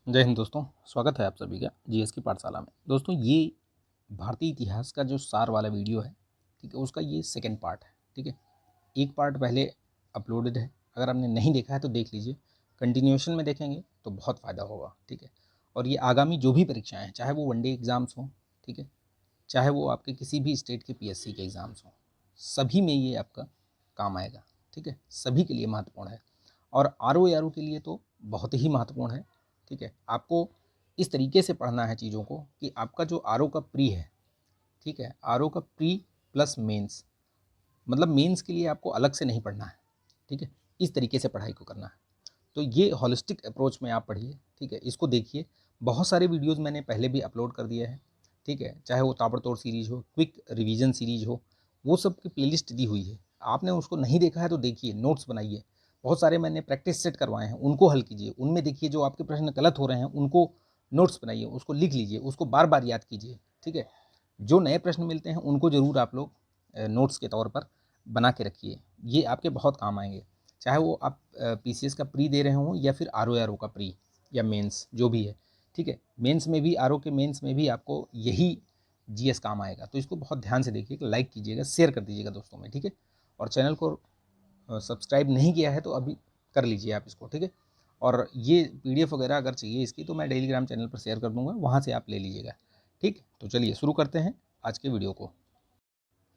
जय हिंद दोस्तों, स्वागत है आप सभी का जीएस की पाठशाला में। दोस्तों, ये भारतीय इतिहास का जो सार वाला वीडियो है, ठीक है, उसका ये सेकंड पार्ट है। ठीक है, एक पार्ट पहले अपलोडेड है, अगर आपने नहीं देखा है तो देख लीजिए। कंटिन्यूएशन में देखेंगे तो बहुत फ़ायदा होगा। ठीक है, और ये आगामी जो भी परीक्षाएँ हैं, चाहे वो वनडे एग्ज़ाम्स हों, ठीक है, चाहे वो आपके किसी भी स्टेट के पीएससी के एग्ज़ाम्स हों, सभी में ये आपका काम आएगा। ठीक है, सभी के लिए महत्वपूर्ण है और आरओ एआरओ के लिए तो बहुत ही महत्वपूर्ण है। ठीक है, आपको इस तरीके से पढ़ना है चीज़ों को कि आपका जो आरओ का प्री है, ठीक है, आरओ का प्री प्लस मेंस, मतलब मेंस के लिए आपको अलग से नहीं पढ़ना है। ठीक है, इस तरीके से पढ़ाई को करना है। तो ये होलिस्टिक अप्रोच में आप पढ़िए। ठीक है, इसको देखिए। बहुत सारे वीडियोज़ मैंने पहले भी अपलोड कर दिए हैं। ठीक है, चाहे वो ताबड़तोड़ सीरीज़ हो, क्विक रिवीजन सीरीज़ हो, वो सब की प्लेलिस्ट दी हुई है। आपने उसको नहीं देखा है तो देखिए, नोट्स बनाइए। बहुत सारे मैंने प्रैक्टिस सेट करवाए हैं, उनको हल कीजिए। उनमें देखिए जो आपके प्रश्न गलत हो रहे हैं उनको नोट्स बनाइए, उसको लिख लीजिए, उसको बार बार याद कीजिए। ठीक है, जो नए प्रश्न मिलते हैं उनको ज़रूर आप लोग नोट्स के तौर पर बना के रखिए। ये आपके बहुत काम आएंगे, चाहे वो आप पीसीएस का प्री दे रहे हों या फिर आरओ एआरओ का प्री या मेंस जो भी है। ठीक है, मेंस में भी, आरओ के मेंस में भी आपको यही जीएस काम आएगा। तो इसको बहुत ध्यान से देखिएगा, लाइक कीजिएगा, शेयर कर दीजिएगा दोस्तों में। ठीक है, और चैनल को सब्सक्राइब नहीं किया है तो अभी कर लीजिए आप इसको। ठीक है, और ये पीडीएफ वगैरह अगर चाहिए इसकी तो मैं टेलीग्राम चैनल पर शेयर कर दूंगा, वहाँ से आप ले लीजिएगा। ठीक, तो चलिए शुरू करते हैं आज के वीडियो को।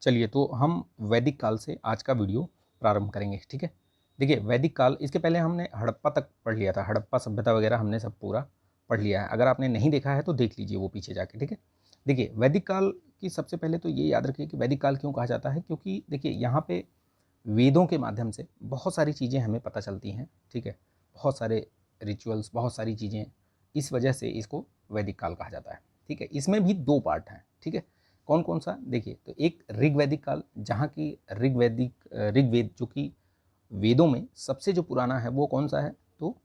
चलिए, तो हम वैदिक काल से आज का वीडियो प्रारंभ करेंगे। ठीक है, देखिए वैदिक काल, इसके पहले हमने हड़प्पा तक पढ़ लिया था, हड़प्पा सभ्यता वगैरह हमने सब पूरा पढ़ लिया है। अगर आपने नहीं देखा है तो देख लीजिए वो पीछे जाके। ठीक है, देखिए वैदिक काल की सबसे पहले तो ये याद रखिए कि वैदिक काल क्यों कहा जाता है, क्योंकि देखिए यहाँ पे वेदों के माध्यम से बहुत सारी चीज़ें हमें पता चलती हैं। ठीक है, बहुत सारे रिचुअल्स, बहुत सारी चीज़ें, इस वजह से इसको वैदिक काल कहा जाता है। ठीक है, इसमें भी दो पार्ट हैं। ठीक है, कौन कौन सा, देखिए, तो एक ऋग्वैदिक काल, जहाँ की ऋग्वेद जो कि वेदों में सबसे जो पुराना है वो कौन सा है, तो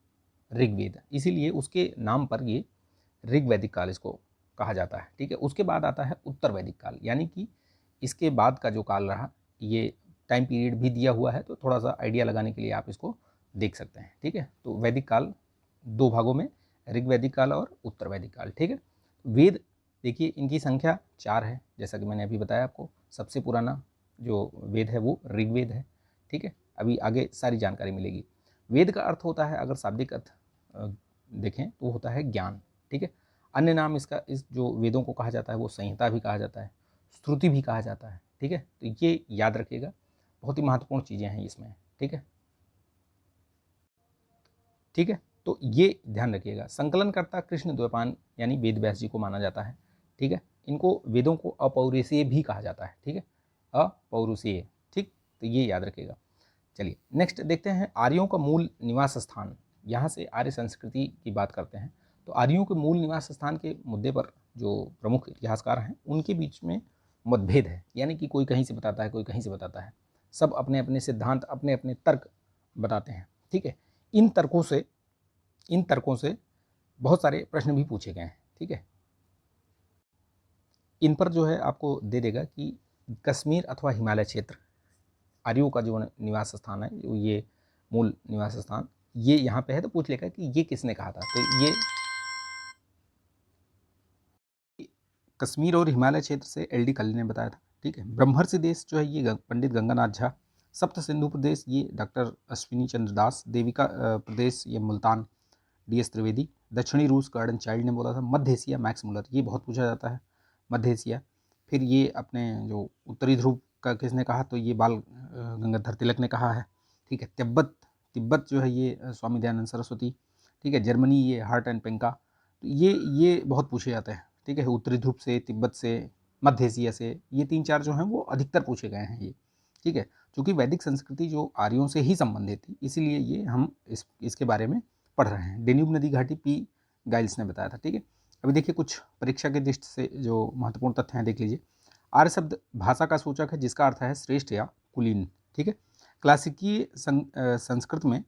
ऋग्वेद, इसीलिए उसके नाम पर ये ऋग्वैदिक काल इसको कहा जाता है। ठीक है, उसके बाद आता है उत्तर वैदिक काल, यानी कि इसके बाद का जो काल रहा, ये टाइम पीरियड भी दिया हुआ है तो थोड़ा सा आइडिया लगाने के लिए आप इसको देख सकते हैं। ठीक है, तो वैदिक काल दो भागों में, ऋग्वैदिक काल और उत्तर वैदिक काल। ठीक है, वेद देखिए इनकी संख्या 4 है, जैसा कि मैंने अभी बताया आपको। सबसे पुराना जो वेद है वो ऋग्वेद है। ठीक है, अभी आगे सारी जानकारी मिलेगी। वेद का अर्थ होता है, अगर शाब्दिक अर्थ देखें तो होता है ज्ञान। ठीक है, अन्य नाम इसका, इस जो वेदों को कहा जाता है वो संहिता भी कहा जाता है, श्रुति भी कहा जाता है। ठीक है, तो ये याद रखिएगा, बहुत ही महत्वपूर्ण चीज़ें हैं इसमें। ठीक है, ठीक है, तो ये ध्यान रखिएगा। संकलनकर्ता कृष्ण द्वैपायन यानी वेद व्यास जी को माना जाता है। ठीक है, इनको वेदों को अपौरुषेय भी कहा जाता है। ठीक है, अपौरुषेय। ठीक, तो ये याद रखिएगा। चलिए नेक्स्ट देखते हैं, आर्यों का मूल निवास स्थान। यहाँ से आर्य संस्कृति की बात करते हैं। तो आर्यों के मूल निवास स्थान के मुद्दे पर जो प्रमुख इतिहासकार हैं उनके बीच में मतभेद है, यानी कि कोई कहीं से बताता है, कोई कहीं से बताता है। सब अपने अपने सिद्धांत, अपने अपने तर्क बताते हैं। ठीक है, इन तर्कों से इन तर्कों से बहुत सारे प्रश्न भी पूछे गए हैं। ठीक है, इन पर जो है आपको दे देगा कि कश्मीर अथवा हिमालय क्षेत्र, आर्यों का जो निवास स्थान है, ये मूल निवास स्थान ये यहाँ पे है, तो पूछ लेगा कि ये किसने कहा था। तो ये कश्मीर और हिमालय क्षेत्र से एल डी कल्ली ने बताया था। ठीक है, ब्रह्मर्षि देश जो है ये पंडित गंगानाथ झा, सप्त सिंधु प्रदेश ये डॉक्टर अश्विनी चंद्र दास, देविका प्रदेश ये मुल्तान डी एस त्रिवेदी, दक्षिणी रूस गार्डन चाइल्ड ने बोला था, मध्य एशिया मैक्स मुलर, ये बहुत पूछा जाता है, मध्य एशिया। फिर ये अपने जो उत्तरी ध्रुव का किसने कहा, तो ये बाल गंगाधर तिलक ने कहा है। ठीक है, तिब्बत तिब्बत जो है ये स्वामी दयानंद सरस्वती। ठीक है, जर्मनी ये हार्ट एंड पेंका। तो ये बहुत पूछे जाते हैं। ठीक है, उत्तरी ध्रुव से, तिब्बत से, मध्य एशिया से, ये 3-4 जो हैं वो अधिकतर पूछे गए हैं ये। ठीक है, चूँकि वैदिक संस्कृति जो आर्यों से ही संबंधित थी, इसीलिए ये हम इसके बारे में पढ़ रहे हैं। डेन्यूब नदी घाटी पी गाइल्स ने बताया था। ठीक है, अभी देखिए कुछ परीक्षा के दृष्टि से जो महत्वपूर्ण तथ्य हैं देख लीजिए। आर्य शब्द भाषा का सूचक है जिसका अर्थ है श्रेष्ठ या कुलीन। ठीक है, क्लासिकीय संस्कृत में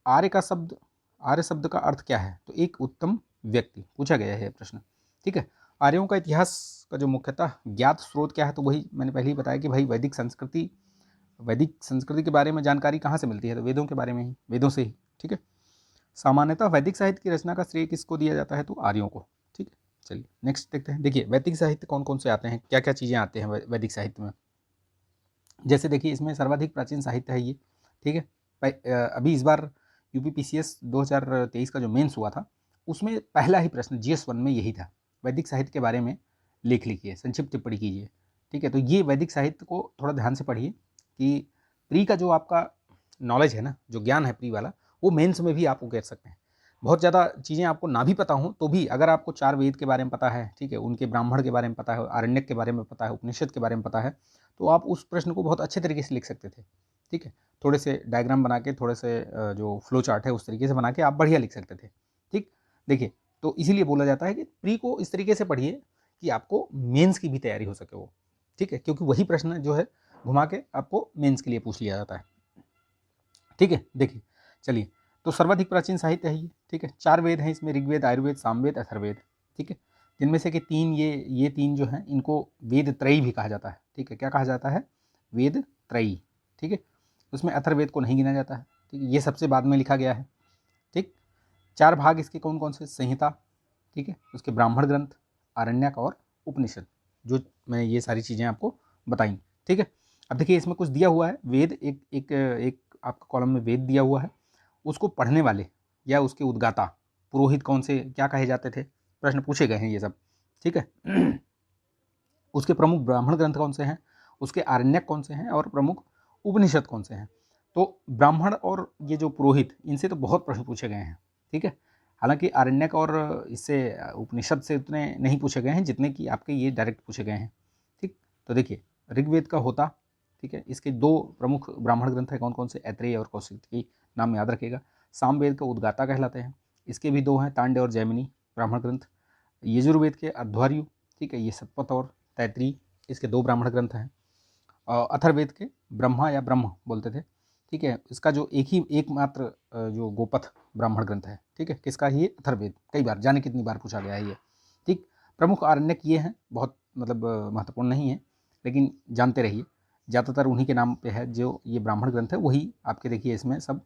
आर्य शब्द का अर्थ क्या है, तो एक उत्तम व्यक्ति, पूछा गया है प्रश्न। ठीक है, आर्यों का इतिहास का जो मुख्यतः ज्ञात स्रोत क्या है, तो वही मैंने पहले ही बताया कि भाई वैदिक संस्कृति के बारे में जानकारी कहाँ से मिलती है, तो वेदों के बारे में ही, वेदों से ही। ठीक है, सामान्यतः वैदिक साहित्य की रचना का श्रेय किसको दिया जाता है? तो आर्यों को। ठीक है, चलिए नेक्स्ट देखते हैं। देखिए वैदिक साहित्य कौन कौन से आते हैं, क्या क्या चीज़ें आते हैं वैदिक साहित्य में। जैसे देखिए इसमें सर्वाधिक प्राचीन साहित्य है ये। ठीक है, अभी इस बार यूपीपीसीएस 2023 का जो मेंस हुआ था उसमें पहला ही प्रश्न GS1 में यही था, वैदिक साहित्य के बारे में लेख लिखिए, संक्षिप्त टिप्पणी कीजिए। ठीक है, तो ये वैदिक साहित्य को थोड़ा ध्यान से पढ़िए कि प्री का जो आपका नॉलेज है ना, जो ज्ञान है प्री वाला, वो मेंस में भी आपको कर सकते हैं। बहुत ज़्यादा चीज़ें आपको ना भी पता हों तो भी अगर आपको 4 वेद के बारे में पता है, ठीक है, उनके ब्राह्मण के बारे में पता है, आरण्यक के बारे में पता है, उपनिषद के बारे में पता है, तो आप उस प्रश्न को बहुत अच्छे तरीके से लिख सकते थे। ठीक है, थोड़े से डायग्राम बना के, थोड़े से जो फ्लो चार्ट है उस तरीके से बना के आप बढ़िया लिख सकते थे। ठीक, देखिए तो इसीलिए बोला जाता है कि प्री को इस तरीके से पढ़िए कि आपको मेंस की भी तैयारी हो सके वो। ठीक है, क्योंकि वही प्रश्न जो है घुमा के आपको मेंस के लिए पूछ लिया जाता है। ठीक है, देखिए चलिए, तो सर्वाधिक प्राचीन साहित्य है ये। ठीक है, 4 वेद हैं इसमें, ऋग्वेद, आयुर्वेद, सामवेद, अथर्ववेद। ठीक है, जिनमें से कि 3 ये 3 जो हैं इनको वेद त्रयी भी कहा जाता है। ठीक है, क्या कहा जाता है? वेद त्रयी। ठीक है, उसमें अथर्ववेद को नहीं गिना जाता है। ठीक है, ये सबसे बाद में लिखा गया है। ठीक, 4 भाग इसके कौन कौन से? संहिता, ठीक है, उसके ब्राह्मण ग्रंथ, आरण्यक और उपनिषद, जो मैं ये सारी चीज़ें आपको बताई। ठीक है, अब देखिए इसमें कुछ दिया हुआ है, वेद एक आपका कॉलम में वेद दिया हुआ है, उसको पढ़ने वाले या उसके उद्गाता पुरोहित कौन से क्या कहे जाते थे, प्रश्न पूछे गए हैं ये सब। ठीक है, उसके प्रमुख ब्राह्मण ग्रंथ कौन से हैं, उसके आरण्यक कौन से हैं और प्रमुख उपनिषद कौन से हैं। तो ब्राह्मण और ये जो पुरोहित, इनसे तो बहुत प्रश्न पूछे गए हैं। ठीक है, हालांकि आरण्यक और इससे उपनिषद से उतने नहीं पूछे गए हैं जितने कि आपके ये डायरेक्ट पूछे गए हैं। ठीक, तो देखिए ऋग्वेद का होता, ठीक है, इसके 2 प्रमुख ब्राह्मण ग्रंथ हैं, कौन कौन से? ऐत्रेय और कौशिकी, नाम याद रखिएगा। सामवेद का उद्गाता कहलाते हैं, इसके भी 2 हैं, तांडव और जैमिनी ब्राह्मण ग्रंथ। यजुर्वेद के अध्वर्यु, ठीक है, ये सतपथ और तैतृय, इसके 2 ब्राह्मण ग्रंथ हैं। अथर्ववेद के ब्रह्मा या ब्रह्म बोलते थे। ठीक है, इसका जो एकमात्र जो गोपथ ब्राह्मण ग्रंथ है, ठीक है, किसका? ये अथर्ववेद। कई बार, जाने कितनी बार पूछा गया है ये। ठीक, प्रमुख आरण्यक ये हैं, बहुत मतलब महत्वपूर्ण नहीं है, लेकिन जानते रहिए, ज़्यादातर उन्हीं के नाम पे है जो ये ब्राह्मण ग्रंथ है, वही आपके देखिए इसमें सब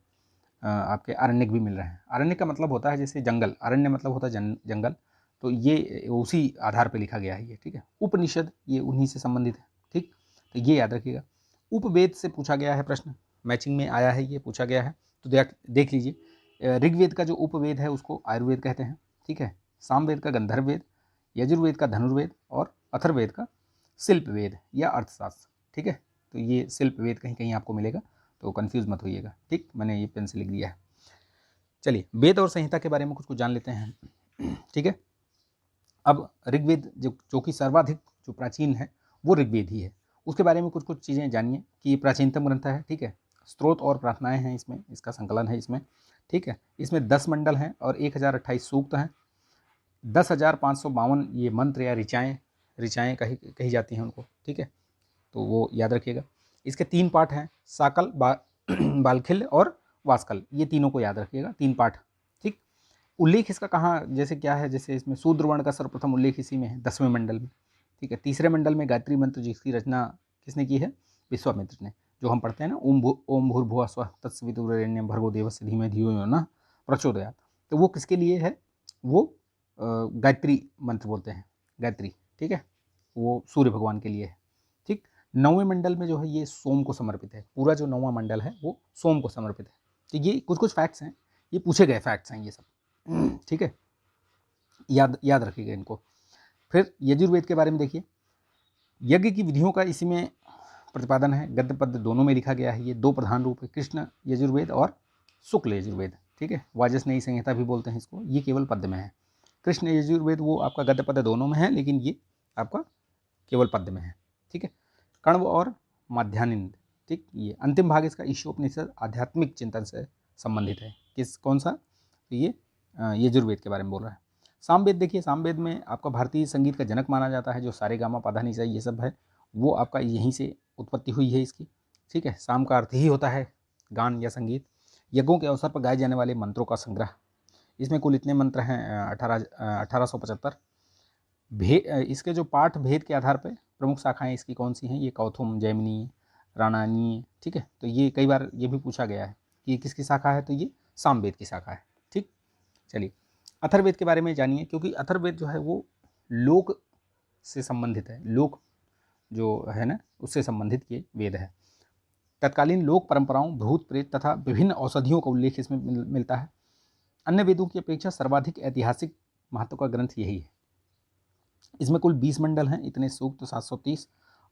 आपके आरण्यक भी मिल रहे हैं। आरण्यक का मतलब होता है जैसे जंगल, अरण्य मतलब होता है जंगल, तो ये उसी आधार पे लिखा गया है ये। ठीक है, उपनिषद ये उन्हीं से संबंधित है। ठीक, तो ये याद रखिएगा। उपवेद से पूछा गया है प्रश्न, मैचिंग में आया है, ये पूछा गया है, तो देख लीजिए। ऋग्वेद का जो उपवेद है उसको आयुर्वेद कहते हैं। ठीक है, सामवेद का गंधर्ववेद, यजुर्वेद का धनुर्वेद और अथर्ववेद का शिल्पवेद या अर्थशास्त्र। ठीक है, तो ये शिल्पवेद कहीं कहीं आपको मिलेगा, तो कंफ्यूज मत होइएगा। ठीक, मैंने ये पेन से लिख दिया है। चलिए वेद और संहिता के बारे में कुछ कुछ जान लेते हैं। ठीक है, अब ऋग्वेद जो कि सर्वाधिक जो प्राचीन है वो ऋग्वेद ही है, उसके बारे में कुछ कुछ चीज़ें जानिए कि ये प्राचीनतम ग्रंथ है। ठीक है, स्त्रोत और प्रार्थनाएं हैं इसमें, इसका संकलन है इसमें। ठीक है, इसमें 10 मंडल हैं और 1028 सूक्त हैं, 10,552 ये मंत्र या ऋचाएँ कही जाती हैं उनको। ठीक है, तो वो याद रखिएगा। इसके 3 पाठ हैं, साकल, बालखिल और वास्कल, ये तीनों को याद रखिएगा, 3 पाठ। ठीक, उल्लेख इसका कहाँ, जैसे क्या है, जैसे इसमें शूद्र वर्ण का सर्वप्रथम उल्लेख इसी में है, 10वें मंडल में। ठीक है, तीसरे मंडल में गायत्री मंत्र जिसकी रचना किसने की है? विश्वामित्र ने, जो हम पढ़ते हैं ना, ओम भूर्भुवः स्वः तत्सवितुर्वरेण्यं भर्गो देवस्य धीमहि धियो यो नः प्रचोदयात्, तो वो किसके लिए है? वो गायत्री मंत्र बोलते हैं, गायत्री। ठीक है, वो सूर्य भगवान के लिए है। ठीक, 9वें मंडल में जो है ये सोम को समर्पित है, पूरा जो 9वां मंडल है वो सोम को समर्पित है। तो ये कुछ कुछ फैक्ट्स हैं, ये पूछे गए फैक्ट्स हैं ये सब। ठीक है, याद रखिएगा इनको। फिर यजुर्वेद के बारे में देखिए, यज्ञ की विधियों का इसी में प्रतिपादन है, गद्य पद्य दोनों में लिखा गया है। ये 2 प्रधान रूप है, कृष्ण यजुर्वेद और शुक्ल यजुर्वेद। ठीक है, वाजस्नेयी संहिता भी बोलते हैं इसको, ये केवल पद्य में है। कृष्ण यजुर्वेद वो आपका गद्य पद्य दोनों में है, लेकिन ये आपका केवल पद्य में है। ठीक है, कण्व और माध्यानिंद। ठीक, ये अंतिम भाग इसका ईशोपनिषद आध्यात्मिक चिंतन से संबंधित है। कौन सा? तो ये यजुर्वेद के बारे में बोल रहा है। सामवेद देखिए, सामवेद में आपका भारतीय संगीत का जनक माना जाता है, जो सारेगामा पाधानीसा ये सब है, वो आपका यहीं से उत्पत्ति हुई है इसकी। ठीक है, साम का अर्थ ही होता है गान या संगीत। यज्ञों के अवसर पर गाए जाने वाले मंत्रों का संग्रह, इसमें कुल इतने मंत्र हैं 1875। इसके जो पाठ भेद के आधार पर प्रमुख शाखाएं इसकी कौन सी हैं? ये कौथुम, जैमिनी, राणानी। ठीक है, तो ये कई बार ये भी पूछा गया है कि किसकी शाखा है, तो ये सामवेद की शाखा है। ठीक, चलिए अथर्ववेद के बारे में जानिए, क्योंकि अथर्ववेद जो है वो लोक से संबंधित है, लोक जो है ना उससे संबंधित ये वेद है। तत्कालीन लोक परंपराओं, भूत प्रेत तथा विभिन्न औषधियों का उल्लेख इसमें मिलता है। अन्य वेदों की अपेक्षा सर्वाधिक ऐतिहासिक महत्व का ग्रंथ यही है। इसमें कुल 20 मंडल हैं, इतने सूक्त 730,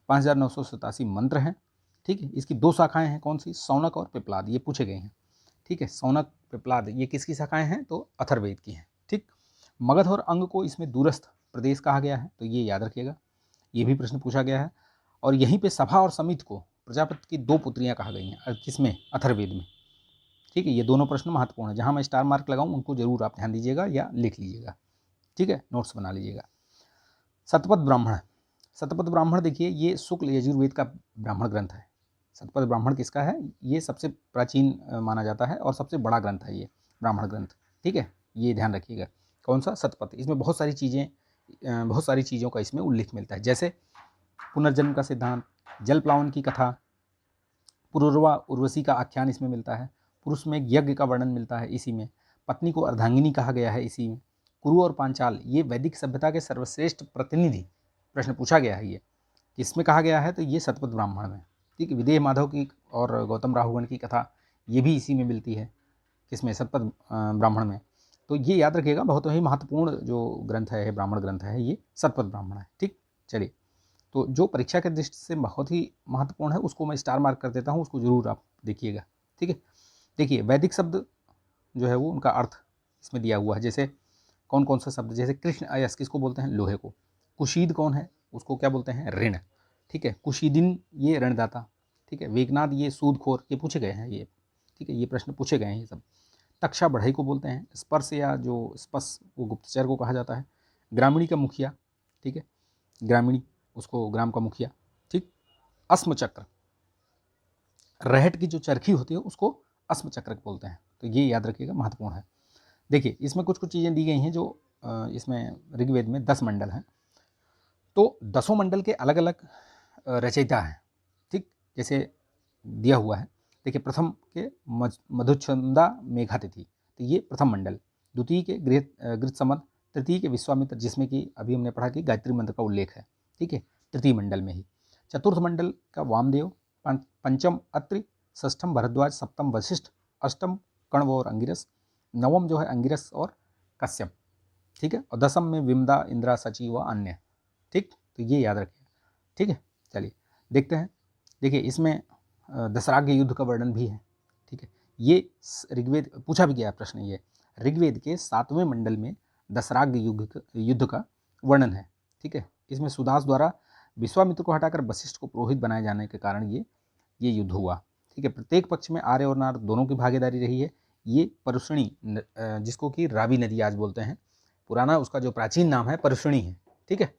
5987 मंत्र हैं। ठीक है, इसकी 2 शाखाएं हैं, कौन सी? सौनक और पिप्लाद, ये पूछे गए हैं। ठीक है, सौनक पिप्लाद ये किसकी शाखाएं हैं? तो अथर्ववेद की हैं। ठीक, मगध और अंग को इसमें दूरस्थ प्रदेश कहा गया है, तो ये याद रखिएगा, ये भी प्रश्न पूछा गया है। और यहीं पे सभा और समित को प्रजापति की 2 पुत्रियां कहा गई हैं, किसमें? अथर्ववेद में। ठीक है, ये दोनों प्रश्न महत्वपूर्ण है, जहां मैं स्टार मार्क लगाऊं उनको जरूर आप ध्यान दीजिएगा या लिख लीजिएगा। ठीक है, नोट्स बना लीजिएगा। शतपथ ब्राह्मण, शतपथ ब्राह्मण देखिए ये शुक्ल यजुर्वेद का ब्राह्मण ग्रंथ है। शतपथ ब्राह्मण किसका है? ये सबसे प्राचीन माना जाता है और सबसे बड़ा ग्रंथ है ये ब्राह्मण ग्रंथ। ठीक है, ये ध्यान रखिएगा। कौन सा? शतपथ। इसमें बहुत सारी चीज़ों का इसमें उल्लेख मिलता है, जैसे पुनर्जन्म का सिद्धांत, जल प्लावन की कथा, पुरुरवा उर्वशी का आख्यान इसमें मिलता है, पुरुष में यज्ञ का वर्णन मिलता है इसी में, पत्नी को अर्धांगिनी कहा गया है इसी में, कुरु और पांचाल ये वैदिक सभ्यता के सर्वश्रेष्ठ प्रतिनिधि, प्रश्न पूछा गया है ये किसमें कहा गया है? तो ये शतपथ ब्राह्मण में। ठीक है, विदेह माधव की और गौतम राहुगण की कथा ये भी इसी में मिलती है, किसमें? शतपथ ब्राह्मण में। तो ये याद रखिएगा, बहुत ही महत्वपूर्ण जो ग्रंथ है, ब्राह्मण ग्रंथ है, ये शतपथ ब्राह्मण है। ठीक, चलिए, तो जो परीक्षा के दृष्टि से बहुत ही महत्वपूर्ण है उसको मैं स्टार मार्क कर देता हूँ, उसको जरूर आप देखिएगा। ठीक है, देखिए वैदिक शब्द जो है वो उनका अर्थ इसमें दिया हुआ है, जैसे कौन कौन सा शब्द, जैसे कृष्ण अयस किसको बोलते हैं? लोहे को। कुशीद कौन है? उसको क्या बोलते हैं? ऋण। ठीक है, कुशीदिन ये ऋणदाता। ठीक है, वेगनाथ ये सूदखोर, ये पूछे गए हैं ये। ठीक है, ये प्रश्न पूछे गए हैं ये सब। तक्षा बढ़ई को बोलते हैं, स्पर्श या जो स्पर्श वो गुप्तचर को कहा जाता है। ग्रामीणी का मुखिया, ठीक है, ग्रामीणी उसको ग्राम का मुखिया। ठीक, अस्म चक्र, रहट की जो चरखी होती है उसको अस्म चक्र बोलते हैं, तो ये याद रखिएगा, महत्वपूर्ण है। देखिए इसमें कुछ कुछ चीज़ें दी गई हैं, जो इसमें ऋग्वेद में 10 मंडल हैं, तो 10 मंडल के अलग अलग रचयिता हैं। ठीक, जैसे दिया हुआ है, देखिए प्रथम के मधुच्छंदा मेघातिथि, तो ये प्रथम मंडल। द्वितीय के गृहसमद, तृतीय के विश्वामित्र, जिसमें कि अभी हमने पढ़ा कि गायत्री मंत्र का उल्लेख है। ठीक है, तृतीय मंडल में ही। चतुर्थ मंडल का वामदेव, पंचम अत्रि, षष्ठम भरद्वाज, सप्तम वशिष्ठ, अष्टम कण्व और अंगिरस, नवम जो है अंगिरस और कश्यप। ठीक है, और 10वीं में विमदा, इंद्रा, सची व अन्य। ठीक, तो ये याद रखिए। ठीक है, चलिए देखते हैं। देखिए इसमें दशराग्य युद्ध का वर्णन भी है। ठीक है, ये ऋग्वेद पूछा भी गया प्रश्न, ये ऋग्वेद के 7वें मंडल में दशराग्य युद्ध का वर्णन है। ठीक है, इसमें सुदास द्वारा विश्वामित्र को हटाकर वशिष्ठ को पुरोहित बनाए जाने के कारण ये युद्ध हुआ। ठीक है, प्रत्येक पक्ष में आर्य और नार दोनों की भागीदारी रही है। ये परुष्णी, जिसको कि रावी नदी आज बोलते हैं, पुराना उसका जो प्राचीन नाम है परुष्णी है। ठीक है,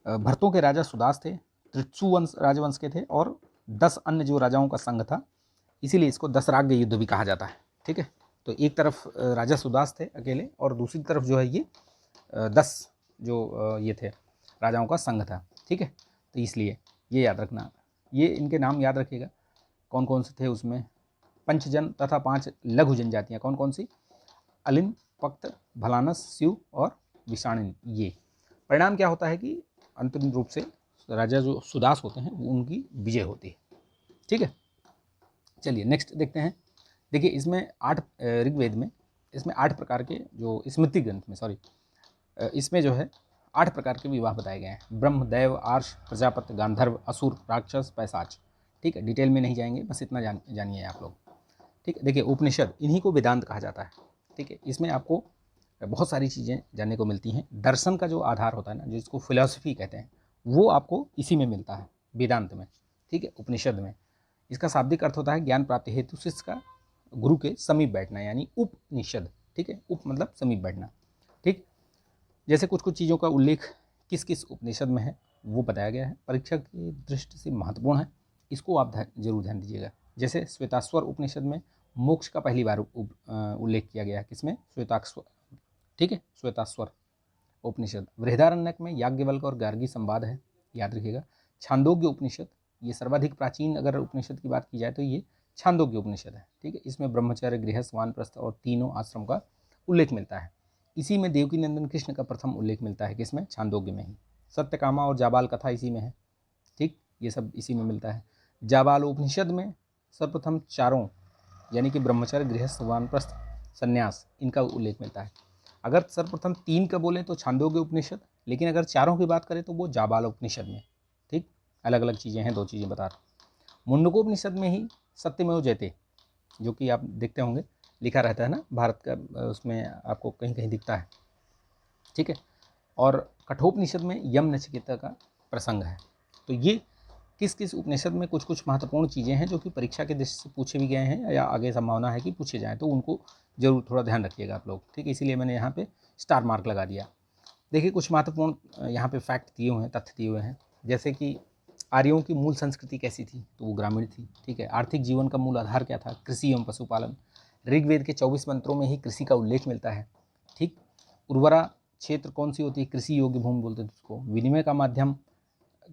भरतों के राजा सुदास थे, त्रित्सु राजवंश के थे, और 10 अन्य जो राजाओं का संघ था, इसीलिए इसको दशराग्य युद्ध भी कहा जाता है। ठीक है, तो एक तरफ राजा सुदास थे अकेले, और दूसरी तरफ जो है ये 10 जो ये थे राजाओं का संघ था। ठीक है, तो इसलिए ये याद रखना, ये इनके नाम याद रखिएगा कौन कौन से थे उसमें। पंचजन तथा 5 लघु जनजातियाँ कौन कौन सी? अलिन, पक्त, भलानस, स्यू और विषाणिन। ये परिणाम क्या होता है कि अंतिम रूप से राजा जो सुदास होते हैं उनकी विजय होती है। ठीक है, चलिए नेक्स्ट देखते हैं। देखिए इसमें 8 ऋग्वेद में इसमें 8 प्रकार के जो स्मृति ग्रंथ में इसमें जो है 8 प्रकार के विवाह बताए गए हैं। ब्रह्म, दैव, आर्ष, प्रजापति, गांधर्व, असुर, राक्षस, पैशाच। ठीक है, डिटेल में नहीं जाएंगे, बस इतना जानिए आप लोग। ठीक है, देखिए उपनिषद, इन्हीं को वेदांत कहा जाता है। ठीक है, इसमें आपको बहुत सारी चीज़ें जानने को मिलती हैं। दर्शन का जो आधार होता है ना, जिसको फिलॉसफी कहते हैं, वो आपको इसी में मिलता है, वेदांत में। ठीक है, उपनिषद में। इसका शाब्दिक अर्थ होता है ज्ञान प्राप्ति हेतु शिष्य का गुरु के समीप बैठना, यानी उपनिषद। ठीक है, उप मतलब समीप बैठना। ठीक, जैसे कुछ कुछ चीज़ों का उल्लेख किस किस उपनिषद में है वो बताया गया है, परीक्षा की दृष्टि से महत्वपूर्ण है, इसको आप जरूर ध्यान दीजिएगा। जैसे श्वेताश्वर उपनिषद में मोक्ष का पहली बार उल्लेख किया गया है, किसमें? श्वेताश्वर। ठीक है, श्वेताश्वर उपनिषद। बृहदारण्यक में याज्ञवल्क्य और गार्गी संवाद है, याद रखिएगा। छांदोग्य उपनिषद, ये सर्वाधिक प्राचीन अगर उपनिषद की बात की जाए तो ये छांदोग्य उपनिषद है। ठीक है, इसमें ब्रह्मचर्य, गृहस्थ, वानप्रस्थ और तीनों आश्रम का उल्लेख मिलता है। इसी में देवकी नंदन कृष्ण का प्रथम उल्लेख मिलता है, किसमें? छांदोग्य में ही। सत्यकामा और जाबाल कथा इसी में है, ठीक, ये सब इसी में मिलता है। जाबाल उपनिषद में सर्वप्रथम चारों यानी कि ब्रह्मचर्य, गृहस्थ, वानप्रस्थ, संन्यास, इनका उल्लेख मिलता है। अगर सर्वप्रथम 3 का बोलें तो छांदोग्य उपनिषद, लेकिन अगर चारों की बात करें तो वो जाबाल उपनिषद में, ठीक, अलग अलग चीज़ें हैं, 2 चीज़ें बता रहा हूँ। मुंडकोपनिषद में ही सत्यमेव जयते, जो कि आप देखते होंगे लिखा रहता है ना भारत का, उसमें आपको कहीं कहीं दिखता है, ठीक है। और कठोपनिषद में यम नचिकेता का प्रसंग है। तो ये किस किस उपनिषद में कुछ कुछ महत्वपूर्ण चीज़ें हैं जो कि परीक्षा के दृष्टि से पूछे भी गए हैं या आगे संभावना है कि पूछे जाएँ, तो उनको जरूर थोड़ा ध्यान रखिएगा आप लोग, ठीक है। इसीलिए मैंने यहाँ पे स्टार मार्क लगा दिया। देखिए कुछ महत्वपूर्ण यहाँ पे फैक्ट दिए हुए हैं, तथ्य दिए हुए हैं, जैसे कि आर्यों की मूल संस्कृति कैसी थी, तो वो ग्रामीण थी, ठीक है। आर्थिक जीवन का मूल आधार क्या था? कृषि एवं पशुपालन। ऋग्वेद के 24 मंत्रों में ही कृषि का उल्लेख मिलता है, ठीक। उर्वरा क्षेत्र कौन सी होती है? कृषि योग्य भूमि बोलते थे उसको। विनिमय का माध्यम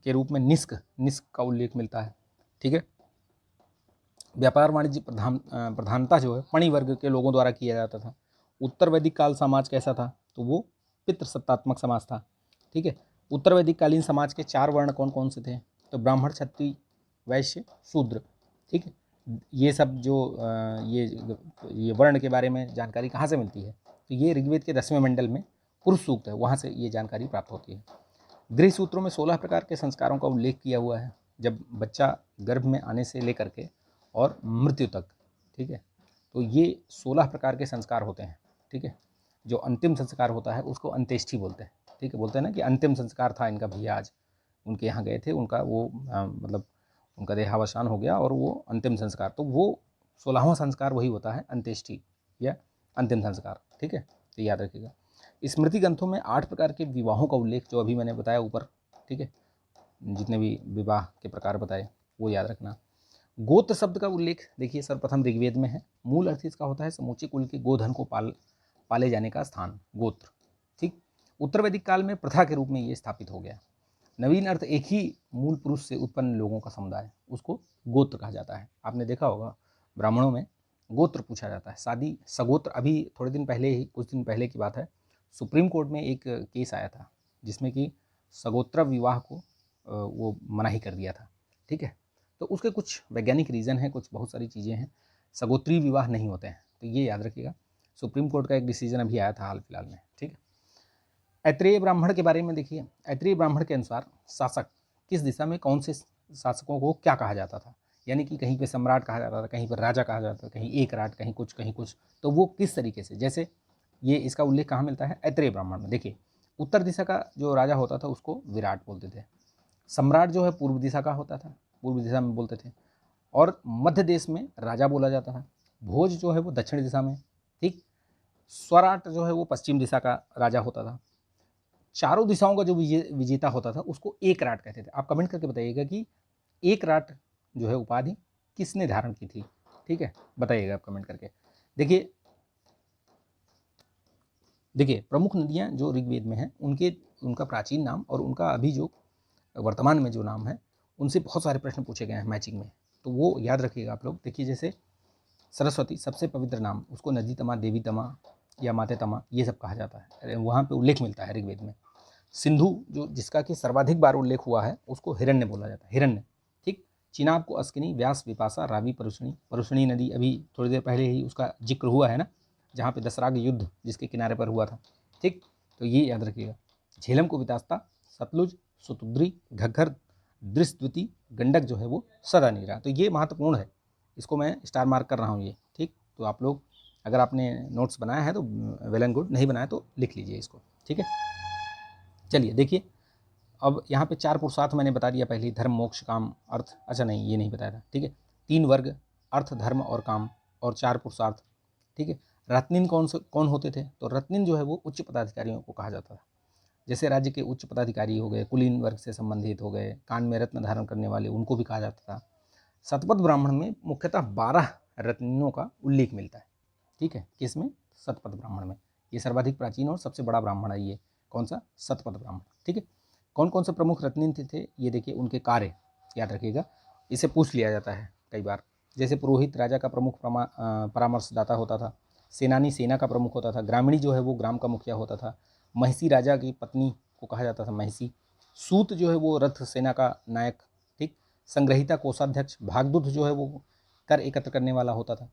के रूप में निस्क का उल्लेख मिलता है, ठीक है। व्यापार वाणिज्य प्रधानता जो है पणि वर्ग के लोगों द्वारा किया जाता था। उत्तर वैदिक काल समाज कैसा था? तो वो पितृसत्तात्मक समाज था, ठीक है। उत्तर वैदिक कालीन समाज के 4 वर्ण कौन कौन से थे? तो ब्राह्मण, क्षत्रिय, वैश्य, शूद्र, ठीक है। ये सब जो ये वर्ण के बारे में जानकारी कहाँ से मिलती है? तो ये ऋग्वेद के 10वें मंडल में पुरुष सूक्त है, वहाँ से ये जानकारी प्राप्त होती है। गृह सूत्रों में 16 प्रकार के संस्कारों का उल्लेख किया हुआ है, जब बच्चा गर्भ में आने से लेकर के और मृत्यु तक, ठीक है। तो ये 16 प्रकार के संस्कार होते हैं, ठीक है। जो अंतिम संस्कार होता है उसको अंत्येष्टि बोलते हैं, ठीक है। बोलते हैं ना कि अंतिम संस्कार था इनका भैया, आज उनके यहाँ गए थे, उनका वो मतलब उनका देहावसान हो गया और वो अंतिम संस्कार, तो वो 16वां संस्कार वही होता है, अंत्येष्टि या अंतिम संस्कार, ठीक है। तो याद रखिएगा। स्मृति ग्रंथों में 8 प्रकार के विवाहों का उल्लेख, जो अभी मैंने बताया ऊपर, ठीक है, जितने भी विवाह के प्रकार बताए वो याद रखना। गोत्र शब्द का उल्लेख देखिए सर्वप्रथम ऋग्वेद में है। मूल अर्थ इसका होता है समूचे कुल के गोधन को पाले जाने का स्थान, गोत्र, ठीक। उत्तर वैदिक काल में प्रथा के रूप में ये स्थापित हो गया। नवीन अर्थ एक ही मूल पुरुष से उत्पन्न लोगों का समुदाय, उसको गोत्र कहा जाता है। आपने देखा होगा ब्राह्मणों में गोत्र पूछा जाता है, शादी सगोत्र। अभी थोड़े दिन पहले ही, कुछ दिन पहले की बात है, सुप्रीम कोर्ट में एक केस आया था जिसमें कि सगोत्र विवाह को वो मनाही कर दिया था, ठीक है। तो उसके कुछ वैज्ञानिक रीज़न हैं, कुछ बहुत सारी चीज़ें हैं, सगोत्री विवाह नहीं होते हैं, तो ये याद रखिएगा। सुप्रीम कोर्ट का एक डिसीजन अभी आया था हाल फिलहाल में, ठीक है। ऐत्रेय ब्राह्मण के बारे में देखिए, ऐत्रेय ब्राह्मण के अनुसार शासक किस दिशा में कौन से शासकों को क्या कहा जाता था, यानी कि कहीं पे सम्राट कहा जाता था, कहीं पर राजा कहा जाता था, कहीं एक राट, कहीं कुछ, तो वो किस तरीके से, जैसे ये इसका उल्लेख कहाँ मिलता है? ऐत्रेय ब्राह्मण में। देखिए उत्तर दिशा का जो राजा होता था उसको विराट बोलते थे, सम्राट जो है पूर्व दिशा का होता था, पूर्व दिशा में बोलते थे, और मध्य देश में राजा बोला जाता था, भोज जो है वो दक्षिण दिशा में, ठीक। स्वराट जो है वो पश्चिम दिशा का राजा होता था। चारों दिशाओं का जो विजेता होता था उसको एक राट कहते थे। आप कमेंट करके बताइएगा कि एक राट जो है उपाधि किसने धारण की थी, ठीक है, बताइएगा आप कमेंट करके। देखिए प्रमुख नदियाँ जो ऋग्वेद में हैं उनका प्राचीन नाम और उनका अभी जो वर्तमान में जो नाम है, उनसे बहुत सारे प्रश्न पूछे गए हैं मैचिंग में, तो वो याद रखिएगा आप लोग। देखिए जैसे सरस्वती सबसे पवित्र नाम, उसको नदी तमा, देवी तमा या माते तमा ये सब कहा जाता है, वहाँ पे उल्लेख मिलता है ऋग्वेद में। सिंधु जो जिसका कि सर्वाधिक बार उल्लेख हुआ है उसको हिरण्य बोला जाता है, हिरण्य, ठीक। चिनाब को अस्किनी, व्यास, विपाशा, रावी, परुषणी नदी अभी थोड़ी देर पहले ही उसका जिक्र हुआ है ना, जहाँ पे दसराग युद्ध जिसके किनारे पर हुआ था, ठीक। तो ये याद रखिएगा। झेलम को वितास्ता, सतलुज, सुतुद्री, घग्गर, दृष्टद्युति, गंडक जो है वो सदा नीरा। तो ये महत्वपूर्ण है, इसको मैं स्टार मार्क कर रहा हूँ ये, ठीक। तो आप लोग अगर आपने नोट्स बनाया है तो वेल एंड गुड, नहीं बनाया तो लिख लीजिए इसको, ठीक है। चलिए देखिए अब यहाँ पे 4 पुरुषार्थ मैंने बता दिया पहले, धर्म, मोक्ष, काम, अर्थ। अच्छा नहीं, ये नहीं बताया था, ठीक है। 3 वर्ग, अर्थ, धर्म और काम, और 4 पुरुषार्थ, ठीक है। रत्निन कौन होते थे? तो रत्निन जो है वो उच्च पदाधिकारियों को कहा जाता था। जैसे राज्य के उच्च पदाधिकारी हो गए, कुलीन वर्ग से संबंधित हो गए, कान में रत्न धारण करने वाले, उनको भी कहा जाता था। शतपथ ब्राह्मण में मुख्यतः 12 रत्नों का उल्लेख मिलता है, ठीक है। किसमें? शतपथ ब्राह्मण में। ये सर्वाधिक प्राचीन और सबसे बड़ा ब्राह्मण है ये, कौन सा? शतपथ ब्राह्मण, ठीक है। कौन कौन से प्रमुख रत्निन थे ये देखिए, उनके कार्य याद रखिएगा, इसे पूछ लिया जाता है कई बार। जैसे पुरोहित राजा का प्रमुख परामर्शदाता होता था, सेनानी सेना का प्रमुख होता था, ग्रामीणी जो है वो ग्राम का मुखिया होता था, महिषी राजा की पत्नी को कहा जाता था महिषी, सूत जो है वो रथ सेना का नायक, ठीक, संग्रहिता कोषाध्यक्ष, भागदूत जो है वो कर एकत्र करने वाला होता था,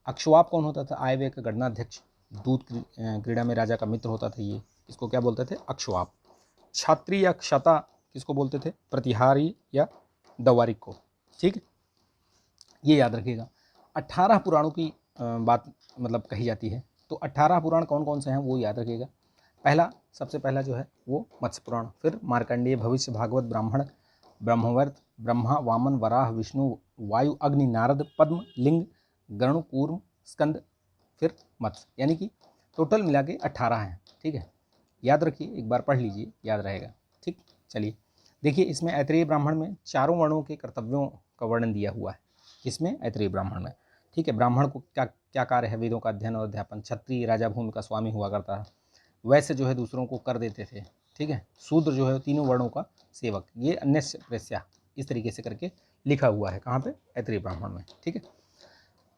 अक्षवाप कौन होता था, आय व्यय का गणनाध्यक्ष, दूत क्रीड़ा में राजा का मित्र होता था, ये इसको क्या बोलते थे, अक्षवाप। छात्री या क्षता किसको बोलते थे, प्रतिहारी या दवारिक को, ठीक, ये याद रखिएगा। 18 पुराणों की बात मतलब कही जाती है, तो 18 पुराण कौन कौन से हैं वो याद रखिएगा। पहला, सबसे पहला जो है वो मत्स्य पुराण, फिर मार्कंडेय, भविष्य, भागवत, ब्राह्मण, ब्रह्मवर्त, ब्रह्मा, वामन, वराह, विष्णु, वायु, अग्नि, नारद, पद्म, लिंग, गरुण, कूर्म, स्कंद, फिर मत्स्य, यानी कि टोटल मिला के 18 हैं, ठीक है। याद रखिए, एक बार पढ़ लीजिए, याद रहेगा, ठीक। चलिए देखिए, इसमें ऐतरेय ब्राह्मण में चारों वर्णों के कर्तव्यों का वर्णन दिया हुआ है, किसमें, ऐतरेय ब्राह्मण में, ठीक है। ब्राह्मण को क्या क्या कार्य है, वेदों का अध्ययन और अध्यापन, क्षत्रिय राजा भूमि का स्वामी हुआ करता है, वैसे जो है दूसरों को कर देते थे, ठीक है, शूद्र जो है तीनों वर्णों का सेवक, ये अन्य प्रेस्या, इस तरीके से करके लिखा हुआ है, कहाँ पे, ऐतरेय ब्राह्मण में, ठीक है।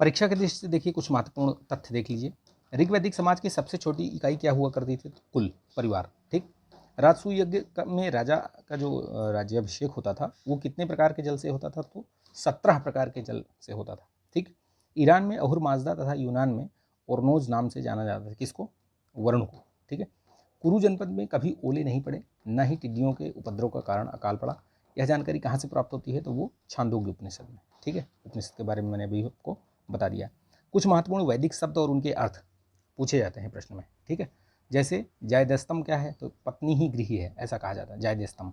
परीक्षा के दृष्टि से देखिए कुछ महत्वपूर्ण तथ्य देख लीजिए। ऋग्वैदिक समाज की सबसे छोटी इकाई क्या हुआ करती थी, तो कुल, परिवार, ठीक। राजसूय यज्ञ में राजा का जो राज्याभिषेक होता था वो कितने प्रकार के जल से होता था, तो 17 प्रकार के जल से होता था, ठीक। ईरान में अहुर माजदा तथा यूनान में ओरनोज नाम से जाना जाता था, किसको, वरुण को, ठीक है। कुरु जनपद में कभी ओले नहीं पड़े, न ही टिड्डियों के उपद्रव का कारण अकाल पड़ा। यह जानकारी कहाँ से प्राप्त होती है, तो वो छांदोग्य उपनिषद में, ठीक है। उपनिषद के बारे में मैंने अभी आपको बता दिया। कुछ महत्वपूर्ण वैदिक शब्द और उनके अर्थ पूछे जाते हैं प्रश्न में, ठीक है। जैसे जायदस्तम क्या है, तो पत्नी ही गृही है, ऐसा कहा जाता है, जायदस्तम।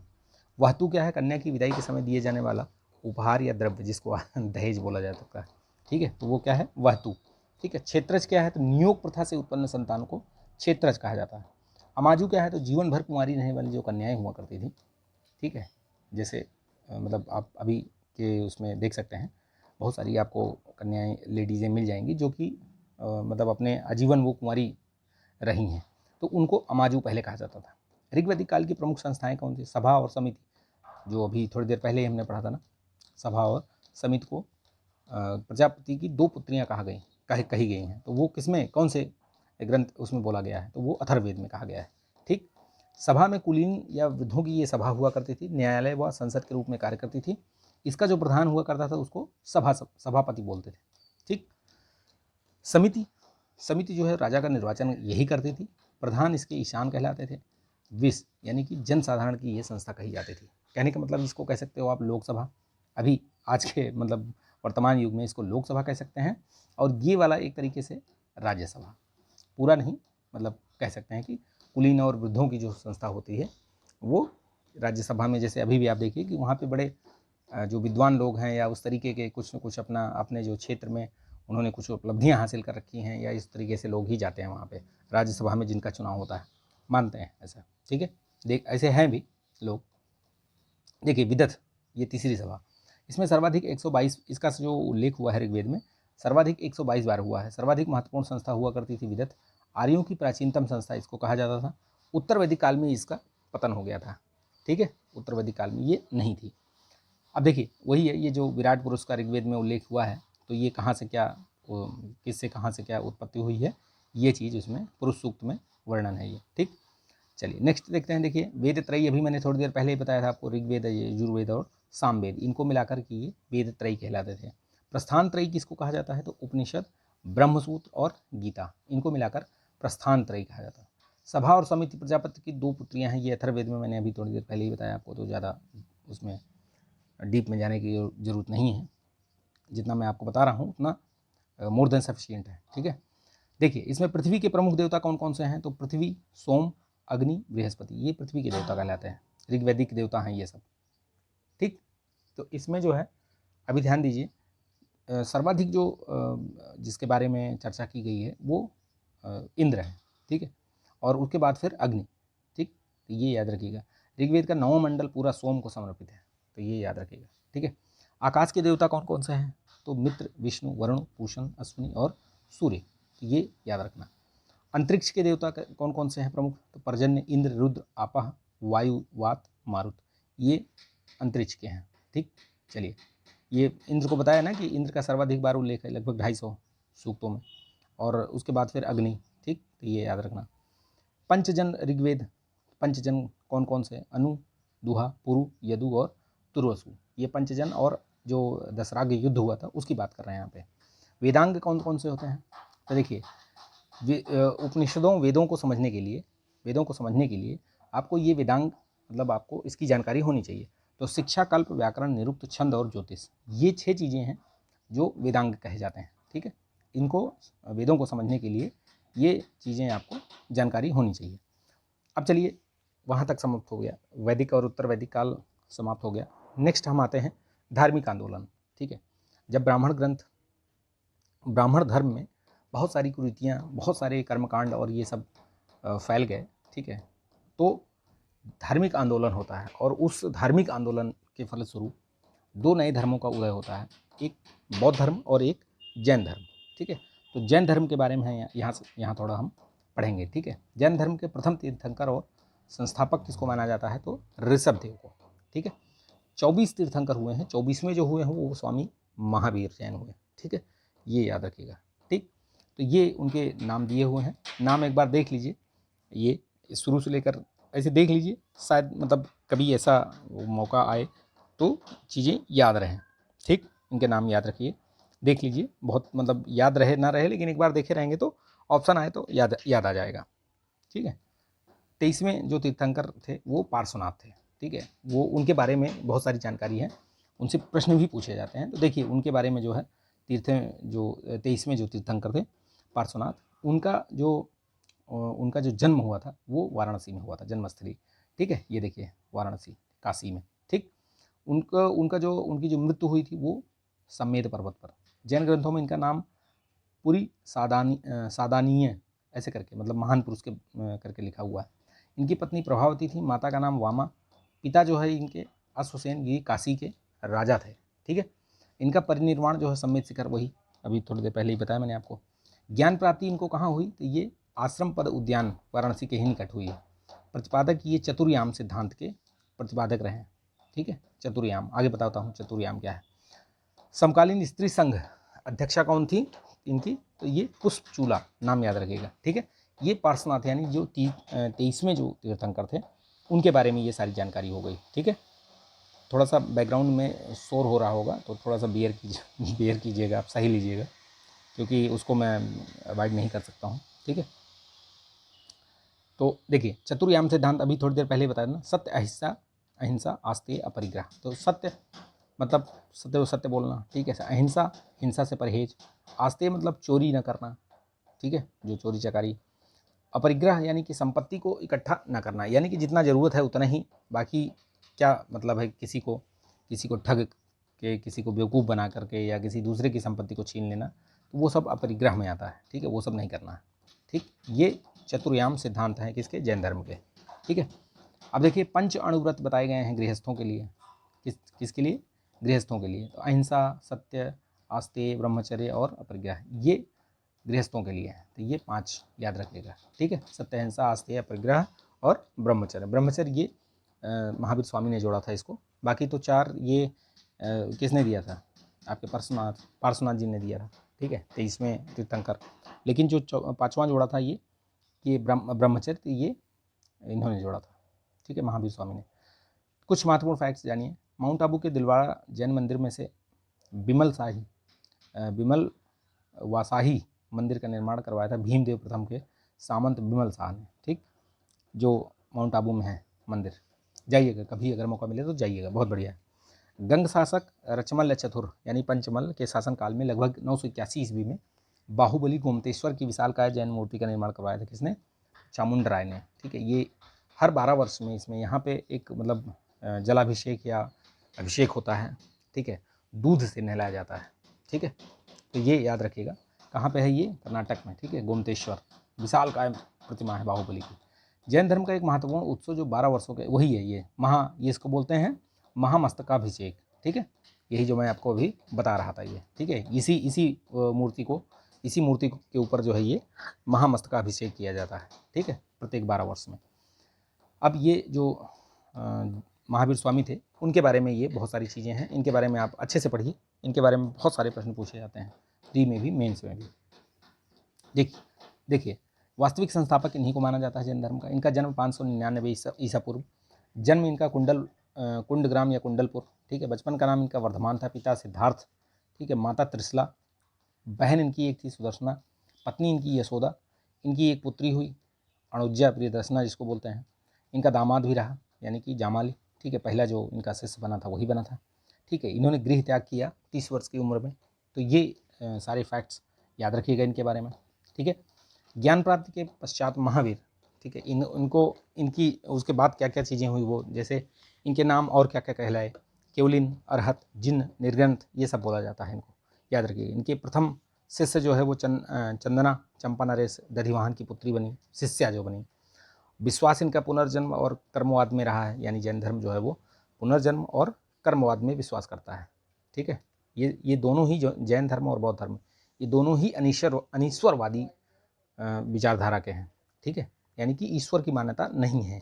वहतु क्या है, कन्या की विदाई के समय दिए जाने वाला उपहार या द्रव्य, जिसको दहेज बोला जा सकता है, ठीक है, तो वो क्या है, वहतु, ठीक है। क्षेत्रज क्या है, तो नियोग प्रथा से उत्पन्न संतान को क्षेत्रज कहा जाता है। अमाजू क्या है, तो जीवन भर कुंवारी रहने वाली जो कन्याएं हुआ करती थी, ठीक है। जैसे मतलब आप अभी के उसमें देख सकते हैं, बहुत सारी आपको कन्याएं, लेडीज़ें मिल जाएंगी जो कि मतलब अपने आजीवन वो कुंवारी रही हैं, तो उनको अमाजू पहले कहा जाता था। ऋग्वैदिक काल की प्रमुख संस्थाएं कौन थी, सभा और समिति, जो अभी थोड़ी देर पहले ही हमने पढ़ा था ना, सभा और समिति को प्रजापति की 2 पुत्रियां कही गई हैं, तो वो किसमें, कौन से ग्रंथ उसमें बोला गया है, तो वो अथर्ववेद में कहा गया है, ठीक। सभा में कुलीन या वृद्धों की ये सभा हुआ करती थी, न्यायालय व संसद के रूप में कार्य करती थी। इसका जो प्रधान हुआ करता था उसको सभापति बोलते थे, ठीक। समिति समिति जो है राजा का निर्वाचन यही करती थी। प्रधान इसके ईशान कहलाते थे। विस यानी कि जनसाधारण की ये संस्था कही जाती थी। कहने का मतलब इसको कह सकते हो आप लोकसभा, अभी आज के मतलब वर्तमान युग में इसको लोकसभा कह सकते हैं, और ये वाला एक तरीके से राज्यसभा, पूरा नहीं, मतलब कह सकते हैं कि कुलीन और वृद्धों की जो संस्था होती है वो राज्यसभा में, जैसे अभी भी आप देखिए कि वहाँ पे बड़े जो विद्वान लोग हैं या उस तरीके के कुछ न कुछ अपने जो क्षेत्र में उन्होंने कुछ उपलब्धियां हासिल कर रखी हैं, या इस तरीके से लोग ही जाते हैं वहाँ पे राज्यसभा में जिनका चुनाव होता है, मानते हैं ऐसा, ठीक है। ऐसे हैं भी लोग। देखिए विदथ, ये तीसरी सभा, इसमें सर्वाधिक 122, इसका जो उल्लेख हुआ है ऋग्वेद में, सर्वाधिक 122 बार हुआ है। सर्वाधिक महत्वपूर्ण संस्था हुआ करती थी विदथ, आर्यों की प्राचीनतम संस्था इसको कहा जाता था। उत्तर वैदिक काल में इसका पतन हो गया था, ठीक है, उत्तर वैदिक काल में ये नहीं थी। अब देखिए वही है, ये जो विराट पुरुष का ऋग्वेद में उल्लेख हुआ है, तो ये कहाँ से क्या, किससे कहाँ से क्या उत्पत्ति हुई है, ये चीज़ उसमें पुरुष सूक्त में वर्णन है ये, ठीक। चलिए नेक्स्ट देखते हैं। देखिए वेद त्रयी, अभी मैंने थोड़ी देर पहले ही बताया था आपको, ऋग्वेद, यजुर्वेद और सामवेद, इनको मिलाकर के ये वेद त्रयी कहलाते थे। प्रस्थान त्रयी किसको कहा जाता है, तो उपनिषद, ब्रह्मसूत्र और गीता, इनको मिलाकर प्रस्थान त्रयी कहा जाता है। सभा और समिति प्रजापति की 2 पुत्रियां हैं, ये अथर्ववेद में मैंने अभी थोड़ी देर पहले ही बताया आपको, तो ज़्यादा उसमें डीप में जाने की ज़रूरत नहीं है, जितना मैं आपको बता रहा हूँ उतना मोर देन सफिशिएंट है, ठीक है। देखिए इसमें पृथ्वी के प्रमुख देवता कौन कौन से हैं, तो पृथ्वी, सोम, अग्नि, बृहस्पति, ये पृथ्वी के देवता कहलाते हैं, ऋग्वैदिक देवता हैं ये सब, ठीक। तो इसमें जो है अभी ध्यान दीजिए, सर्वाधिक जो जिसके बारे में चर्चा की गई है वो इंद्र है, ठीक है, और उसके बाद फिर अग्नि, ठीक। तो ये याद रखिएगा। ऋग्वेद का 9वां मंडल पूरा सोम को समर्पित है, तो ये याद रखिएगा, ठीक है। आकाश के देवता कौन कौन से हैं, तो मित्र, विष्णु, वरुण, पूषण, अश्विनी और सूर्य, तो ये याद रखना। अंतरिक्ष के देवता कौन कौन से हैं प्रमुख, तो पर्जन्य, इंद्र, रुद्र, आपह, वायु, वात, मारुत, ये अंतरिक्ष के हैं, ठीक। चलिए ये इंद्र को बताया ना कि इंद्र का सर्वाधिक बार उल्लेख है, लगभग 250 सूक्तों में। और उसके बाद फिर अग्नि, ठीक, तो ये याद रखना। पंचजन ऋग्वेद, पंचजन कौन कौन से? अनु, दुहा, पुरु, यदु और तुर्वसु, ये पंचजन और जो दशराग युद्ध हुआ था उसकी बात कर रहे हैं यहाँ पे। वेदांग कौन कौन से होते हैं? तो देखिए उपनिषदों वेदों को समझने के लिए आपको ये वेदांग मतलब आपको इसकी जानकारी होनी चाहिए। तो शिक्षा, कल्प, व्याकरण, निरुक्त, छंद और ज्योतिष, ये 6 चीज़ें हैं जो वेदांग कहे जाते हैं, ठीक है। इनको वेदों को समझने के लिए ये चीज़ें आपको जानकारी होनी चाहिए। अब चलिए वहाँ तक समाप्त हो गया, वैदिक और उत्तर वैदिक काल समाप्त हो गया। नेक्स्ट हम आते हैं धार्मिक आंदोलन, ठीक है। जब ब्राह्मण धर्म में बहुत सारी कुरीतियाँ, बहुत सारे कर्मकांड और ये सब फैल गए, ठीक है, तो धार्मिक आंदोलन होता है और उस धार्मिक आंदोलन के फलस्वरूप 2 नए धर्मों का उदय होता है, एक बौद्ध धर्म और एक जैन धर्म, ठीक है। तो जैन धर्म के बारे में यहाँ थोड़ा हम पढ़ेंगे, ठीक है। जैन धर्म के प्रथम तीर्थंकर और संस्थापक किसको माना जाता है? तो ऋषभदेव को, ठीक है। 24 तीर्थंकर हुए हैं, 24वें जो हुए हैं वो स्वामी महावीर जैन हुए, ठीक है, ये याद रखिएगा, ठीक। तो ये उनके नाम दिए हुए हैं, नाम एक बार देख लीजिए, ये शुरू से लेकर ऐसे देख लीजिए, शायद मतलब कभी ऐसा मौका आए तो चीज़ें याद रहें, ठीक। इनके नाम याद रखिए, देख लीजिए, बहुत मतलब याद रहे ना रहे, लेकिन एक बार देखे रहेंगे तो ऑप्शन आए तो याद आ जाएगा, ठीक है। 23वें जो तीर्थंकर थे वो पार्श्वनाथ थे, ठीक है। वो उनके बारे में बहुत सारी जानकारी है, उनसे प्रश्न भी पूछे जाते हैं। तो देखिए उनके बारे में जो है जो 23वें जो तीर्थंकर थे पार्श्वनाथ, उनका जो जन्म हुआ था वो वाराणसी में हुआ था, जन्मस्थली, ठीक है। ये देखिए वाराणसी, काशी में, ठीक। उनकी जो मृत्यु हुई थी वो सम्मेद पर्वत पर। जैन ग्रंथों में इनका नाम पूरी सादानीय ऐसे करके मतलब महान पुरुष के करके लिखा हुआ है। इनकी पत्नी प्रभावती थी, माता का नाम वामा, पिता जो है इनके अश्वसेन, ये काशी के राजा थे, ठीक है। इनका परिनिर्वाण जो है सम्मेद शिखर, वही अभी थोड़ी देर पहले ही बताया मैंने आपको। ज्ञान प्राप्ति इनको कहाँ हुई? तो ये आश्रम पद उद्यान वाराणसी के ही निकट हुई है। प्रतिपादक ये चतुर्याम सिद्धांत के प्रतिपादक रहे, ठीक है। चतुर्याम आगे बताता हूँ चतुर्याम क्या है। समकालीन स्त्री संघ अध्यक्षा कौन थी इनकी? तो ये पुष्पचूला, नाम याद रखिएगा, ठीक है। ये पार्श्वनाथ यानी जो 23वें जो तीर्थंकर थे उनके बारे में ये सारी जानकारी हो गई, ठीक है। थोड़ा सा बैकग्राउंड में शोर हो रहा होगा तो थोड़ा सा बियर कीजिएगा, आप सही लीजिएगा, क्योंकि उसको मैं अवॉइड नहीं कर सकता हूँ, ठीक है। तो देखिए चतुर्याम सिद्धांत अभी थोड़ी देर पहले बताया ना, सत्य, अहिंसा, आस्तेय, अपरिग्रह। तो सत्य मतलब सत्य बोलना, ठीक है। अहिंसा, हिंसा से परहेज। आस्तेय मतलब चोरी न करना, ठीक है, जो चोरी चकारी। अपरिग्रह यानी कि संपत्ति को इकट्ठा न करना, यानी कि जितना ज़रूरत है उतना ही, बाकी क्या मतलब है किसी को ठग के, किसी को बेवकूफ़ बना करके या किसी दूसरे की संपत्ति को छीन लेना, तो वो सब अपरिग्रह में आता है, ठीक है, वो सब नहीं करना है, ठीक। ये चतुर्याम सिद्धांत हैं किसके? जैन धर्म के, ठीक है। अब देखिए पंच अणुव्रत बताए गए हैं गृहस्थों के लिए, किसके लिए? गृहस्थों के लिए। तो अहिंसा, सत्य, आस्तेय, ब्रह्मचर्य और अपरिग्रह, ये गृहस्थों के लिए है। तो ये 5 याद रखिएगा, ठीक है। सत्य, अहिंसा, आस्तेय, अपरिग्रह और ब्रह्मचर्य ये महावीर स्वामी ने जोड़ा था इसको। बाकी तो 4 ये किसने दिया था? आपके पार्श्वनाथ जी ने दिया था, ठीक है, 23वें तीर्थंकर। लेकिन जो 5वां जोड़ा था ये ब्रह्मचर्य, ये इन्होंने जोड़ा था, ठीक है, महावीर स्वामी ने। कुछ महत्वपूर्ण फैक्ट्स जानिए। माउंट आबू के दिलवाड़ा जैन मंदिर में से बिमल वासाही मंदिर का निर्माण करवाया था भीमदेव प्रथम के सामंत बिमल शाह ने, ठीक, जो माउंट आबू में है मंदिर। जाइएगा कभी अगर मौका मिले तो जाइएगा, बहुत बढ़िया है। गंग शासक रचमल चतुर यानी पंचमल के शासनकाल में लगभग 981 ईस्वी में बाहुबली गोमतेश्वर की विशालकाय जैन मूर्ति का निर्माण करवाया था किसने? चामुंड राय ने, ठीक है। ये हर 12 वर्ष में इसमें यहाँ पे एक मतलब जलाभिषेक या अभिषेक होता है, ठीक है, दूध से नहलाया जाता है, ठीक है। तो ये याद रखिएगा, कहाँ पे है ये? कर्नाटक में, ठीक है, गोमतेश्वर, विशालकाय प्रतिमा है बाहुबली की। जैन धर्म का एक महत्वपूर्ण उत्सव जो 12 वर्षों के, वही है ये इसको बोलते हैं महामस्तकाभिषेक, ठीक है। यही जो मैं आपको अभी बता रहा था ये, ठीक है। इसी मूर्ति के ऊपर जो है ये महामस्तकाभिषेक किया जाता है, ठीक है, प्रत्येक 12 वर्ष में। अब ये जो महावीर स्वामी थे उनके बारे में ये बहुत सारी चीज़ें हैं, इनके बारे में आप अच्छे से पढ़िए, इनके बारे में बहुत सारे प्रश्न पूछे जाते हैं, प्री में भी, मेंस में भी। देखिए वास्तविक संस्थापक इन्हीं को माना जाता है जैन धर्म का। इनका जन्म 599 ईसा पूर्व, जन्म इनका कुंडग्राम या कुंडलपुर, ठीक है। बचपन का नाम इनका वर्धमान था, पिता सिद्धार्थ, ठीक है, माता त्रिशला, बहन इनकी एक थी सुदर्शना, पत्नी इनकी यशोदा, इनकी एक पुत्री हुई अणुज्जा प्रियदर्शना जिसको बोलते हैं। इनका दामाद भी रहा यानी कि जामाली, ठीक है, पहला जो इनका शिष्य बना था वही बना था, ठीक है। इन्होंने गृह त्याग किया 30 वर्ष की उम्र में। तो ये सारे फैक्ट्स याद रखिएगा इनके बारे में, ठीक है। ज्ञान प्राप्ति के पश्चात महावीर, ठीक है, इनकी उसके बाद क्या क्या चीज़ें हुई वो, जैसे इनके नाम और क्या क्या कहलाए, केवलिन, अरहत, जिन्न, निर्ग्रंथ, ये सब बोला जाता है इनको, याद रखिए। इनके प्रथम शिष्य जो है वो चंदना चंपा नरेश दधिवाहन की पुत्री बनी, शिष्या जो बनी। विश्वास इनका पुनर्जन्म और कर्मवाद में रहा है, यानी जैन धर्म जो है वो पुनर्जन्म और कर्मवाद में विश्वास करता है, ठीक है। ये दोनों ही जो जैन धर्म और बौद्ध धर्म, ये दोनों ही अनीश्वरवादी विचारधारा के हैं, ठीक है, यानी कि ईश्वर की मान्यता नहीं है।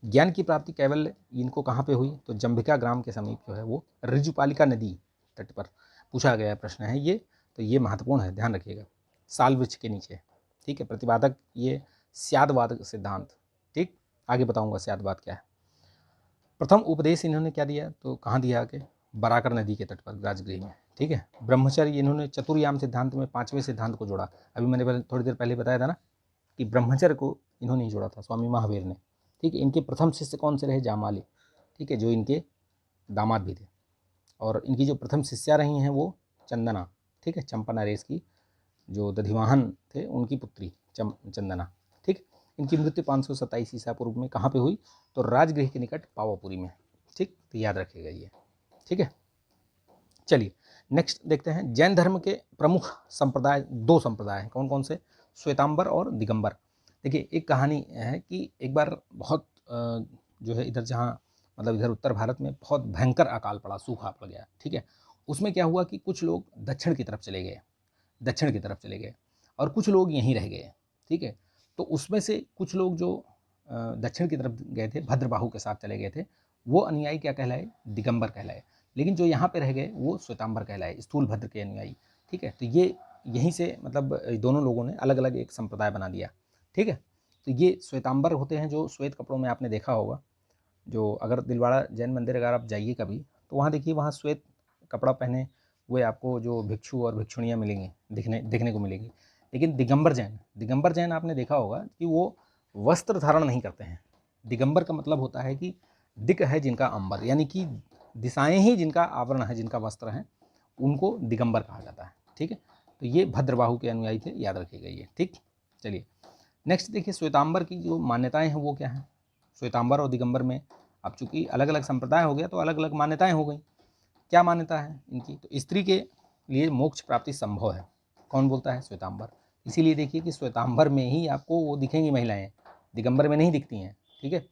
ज्ञान की प्राप्ति कैवल्य इनको कहाँ पे हुई, तो जंभिका ग्राम के समीप जो है वो ऋजुपालिका नदी तट पर पूछा गया प्रश्न है ये, तो ये महत्वपूर्ण है, ध्यान रखिएगा। साल वृक्ष के नीचे, ठीक है। प्रतिपादक ये स्यादवाद सिद्धांत, ठीक, आगे बताऊंगा स्यादवाद क्या है। प्रथम उपदेश इन्होंने क्या दिया, तो कहाँ दिया आगे, बराकर नदी के तट पर राजगृह में, ठीक है। ब्रह्मचर्य इन्होंने चतुर्याम सिद्धांत में 5वें सिद्धांत को जोड़ा। अभी मैंने थोड़ी देर पहले बताया था ना कि ब्रह्मचर्य को इन्होंने ही जोड़ा था, स्वामी महावीर ने, ठीक है। इनके प्रथम शिष्य कौन से रहे, जामाली, ठीक है, जो इनके दामाद भी थे। और इनकी जो प्रथम शिष्या रही हैं वो चंदना, ठीक है, चंपा नरेश की जो दधिवाहन थे उनकी पुत्री चंदना, ठीक। इनकी मृत्यु 527 ईसा पूर्व में कहाँ पे हुई, तो राजगृह के निकट पावापुरी में, ठीक, तो याद रखिएगा ये, ठीक है। चलिए नेक्स्ट देखते हैं। जैन धर्म के प्रमुख संप्रदाय, 2 संप्रदाय हैं, कौन कौन से, श्वेतांबर और दिगंबर। देखिए एक कहानी है कि एक बार बहुत जो है इधर जहाँ मतलब इधर उत्तर भारत में बहुत भयंकर अकाल पड़ा, सूखा पड़ गया, ठीक है। उसमें क्या हुआ कि कुछ लोग दक्षिण की तरफ चले गए और कुछ लोग यहीं रह गए, ठीक है। तो उसमें से कुछ लोग जो दक्षिण की तरफ गए थे, भद्रबाहु के साथ चले गए थे, वो अनुयायी क्या कहलाए, दिगंबर कहलाए। लेकिन जो यहाँ पे रह गए वो श्वेतांबर कहलाए, स्थूल भद्र के अनुयायी, ठीक है। तो ये यहीं से मतलब दोनों लोगों ने अलग अलग एक संप्रदाय बना दिया, ठीक है। तो ये श्वेतांबर होते हैं, जो श्वेत कपड़ों में आपने देखा होगा, जो अगर दिलवाड़ा जैन मंदिर अगर आप जाइए कभी तो वहाँ देखिए, वहाँ श्वेत कपड़ा पहने हुए आपको जो भिक्षु और भिक्षुणियाँ मिलेंगी, देखने को मिलेगी। लेकिन दिगंबर जैन आपने देखा होगा कि वो वस्त्र धारण नहीं करते हैं। दिगंबर का मतलब होता है कि दिक है जिनका अंबर, यानी कि दिशाएं ही जिनका आवरण है, जिनका वस्त्र है, उनको दिगंबर कहा जाता है, ठीक है। तो ये भद्रबाहु के अनुयायी थे, याद रखिएगा ये, ठीक। चलिए नेक्स्ट देखिए, श्वेतांबर की जो मान्यताएं हैं वो क्या हैं। श्वेतांबर और दिगंबर में अब चूंकि अलग अलग संप्रदाय हो गया तो अलग अलग मान्यताएं हो गई। क्या मान्यता है इनकी, तो स्त्री के लिए मोक्ष प्राप्ति संभव है, कौन बोलता है, श्वेतांबर। इसीलिए देखिए कि श्वेतांबर में ही आपको वो दिखेंगी महिलाएं, दिगंबर में नहीं दिखती हैं, ठीक है।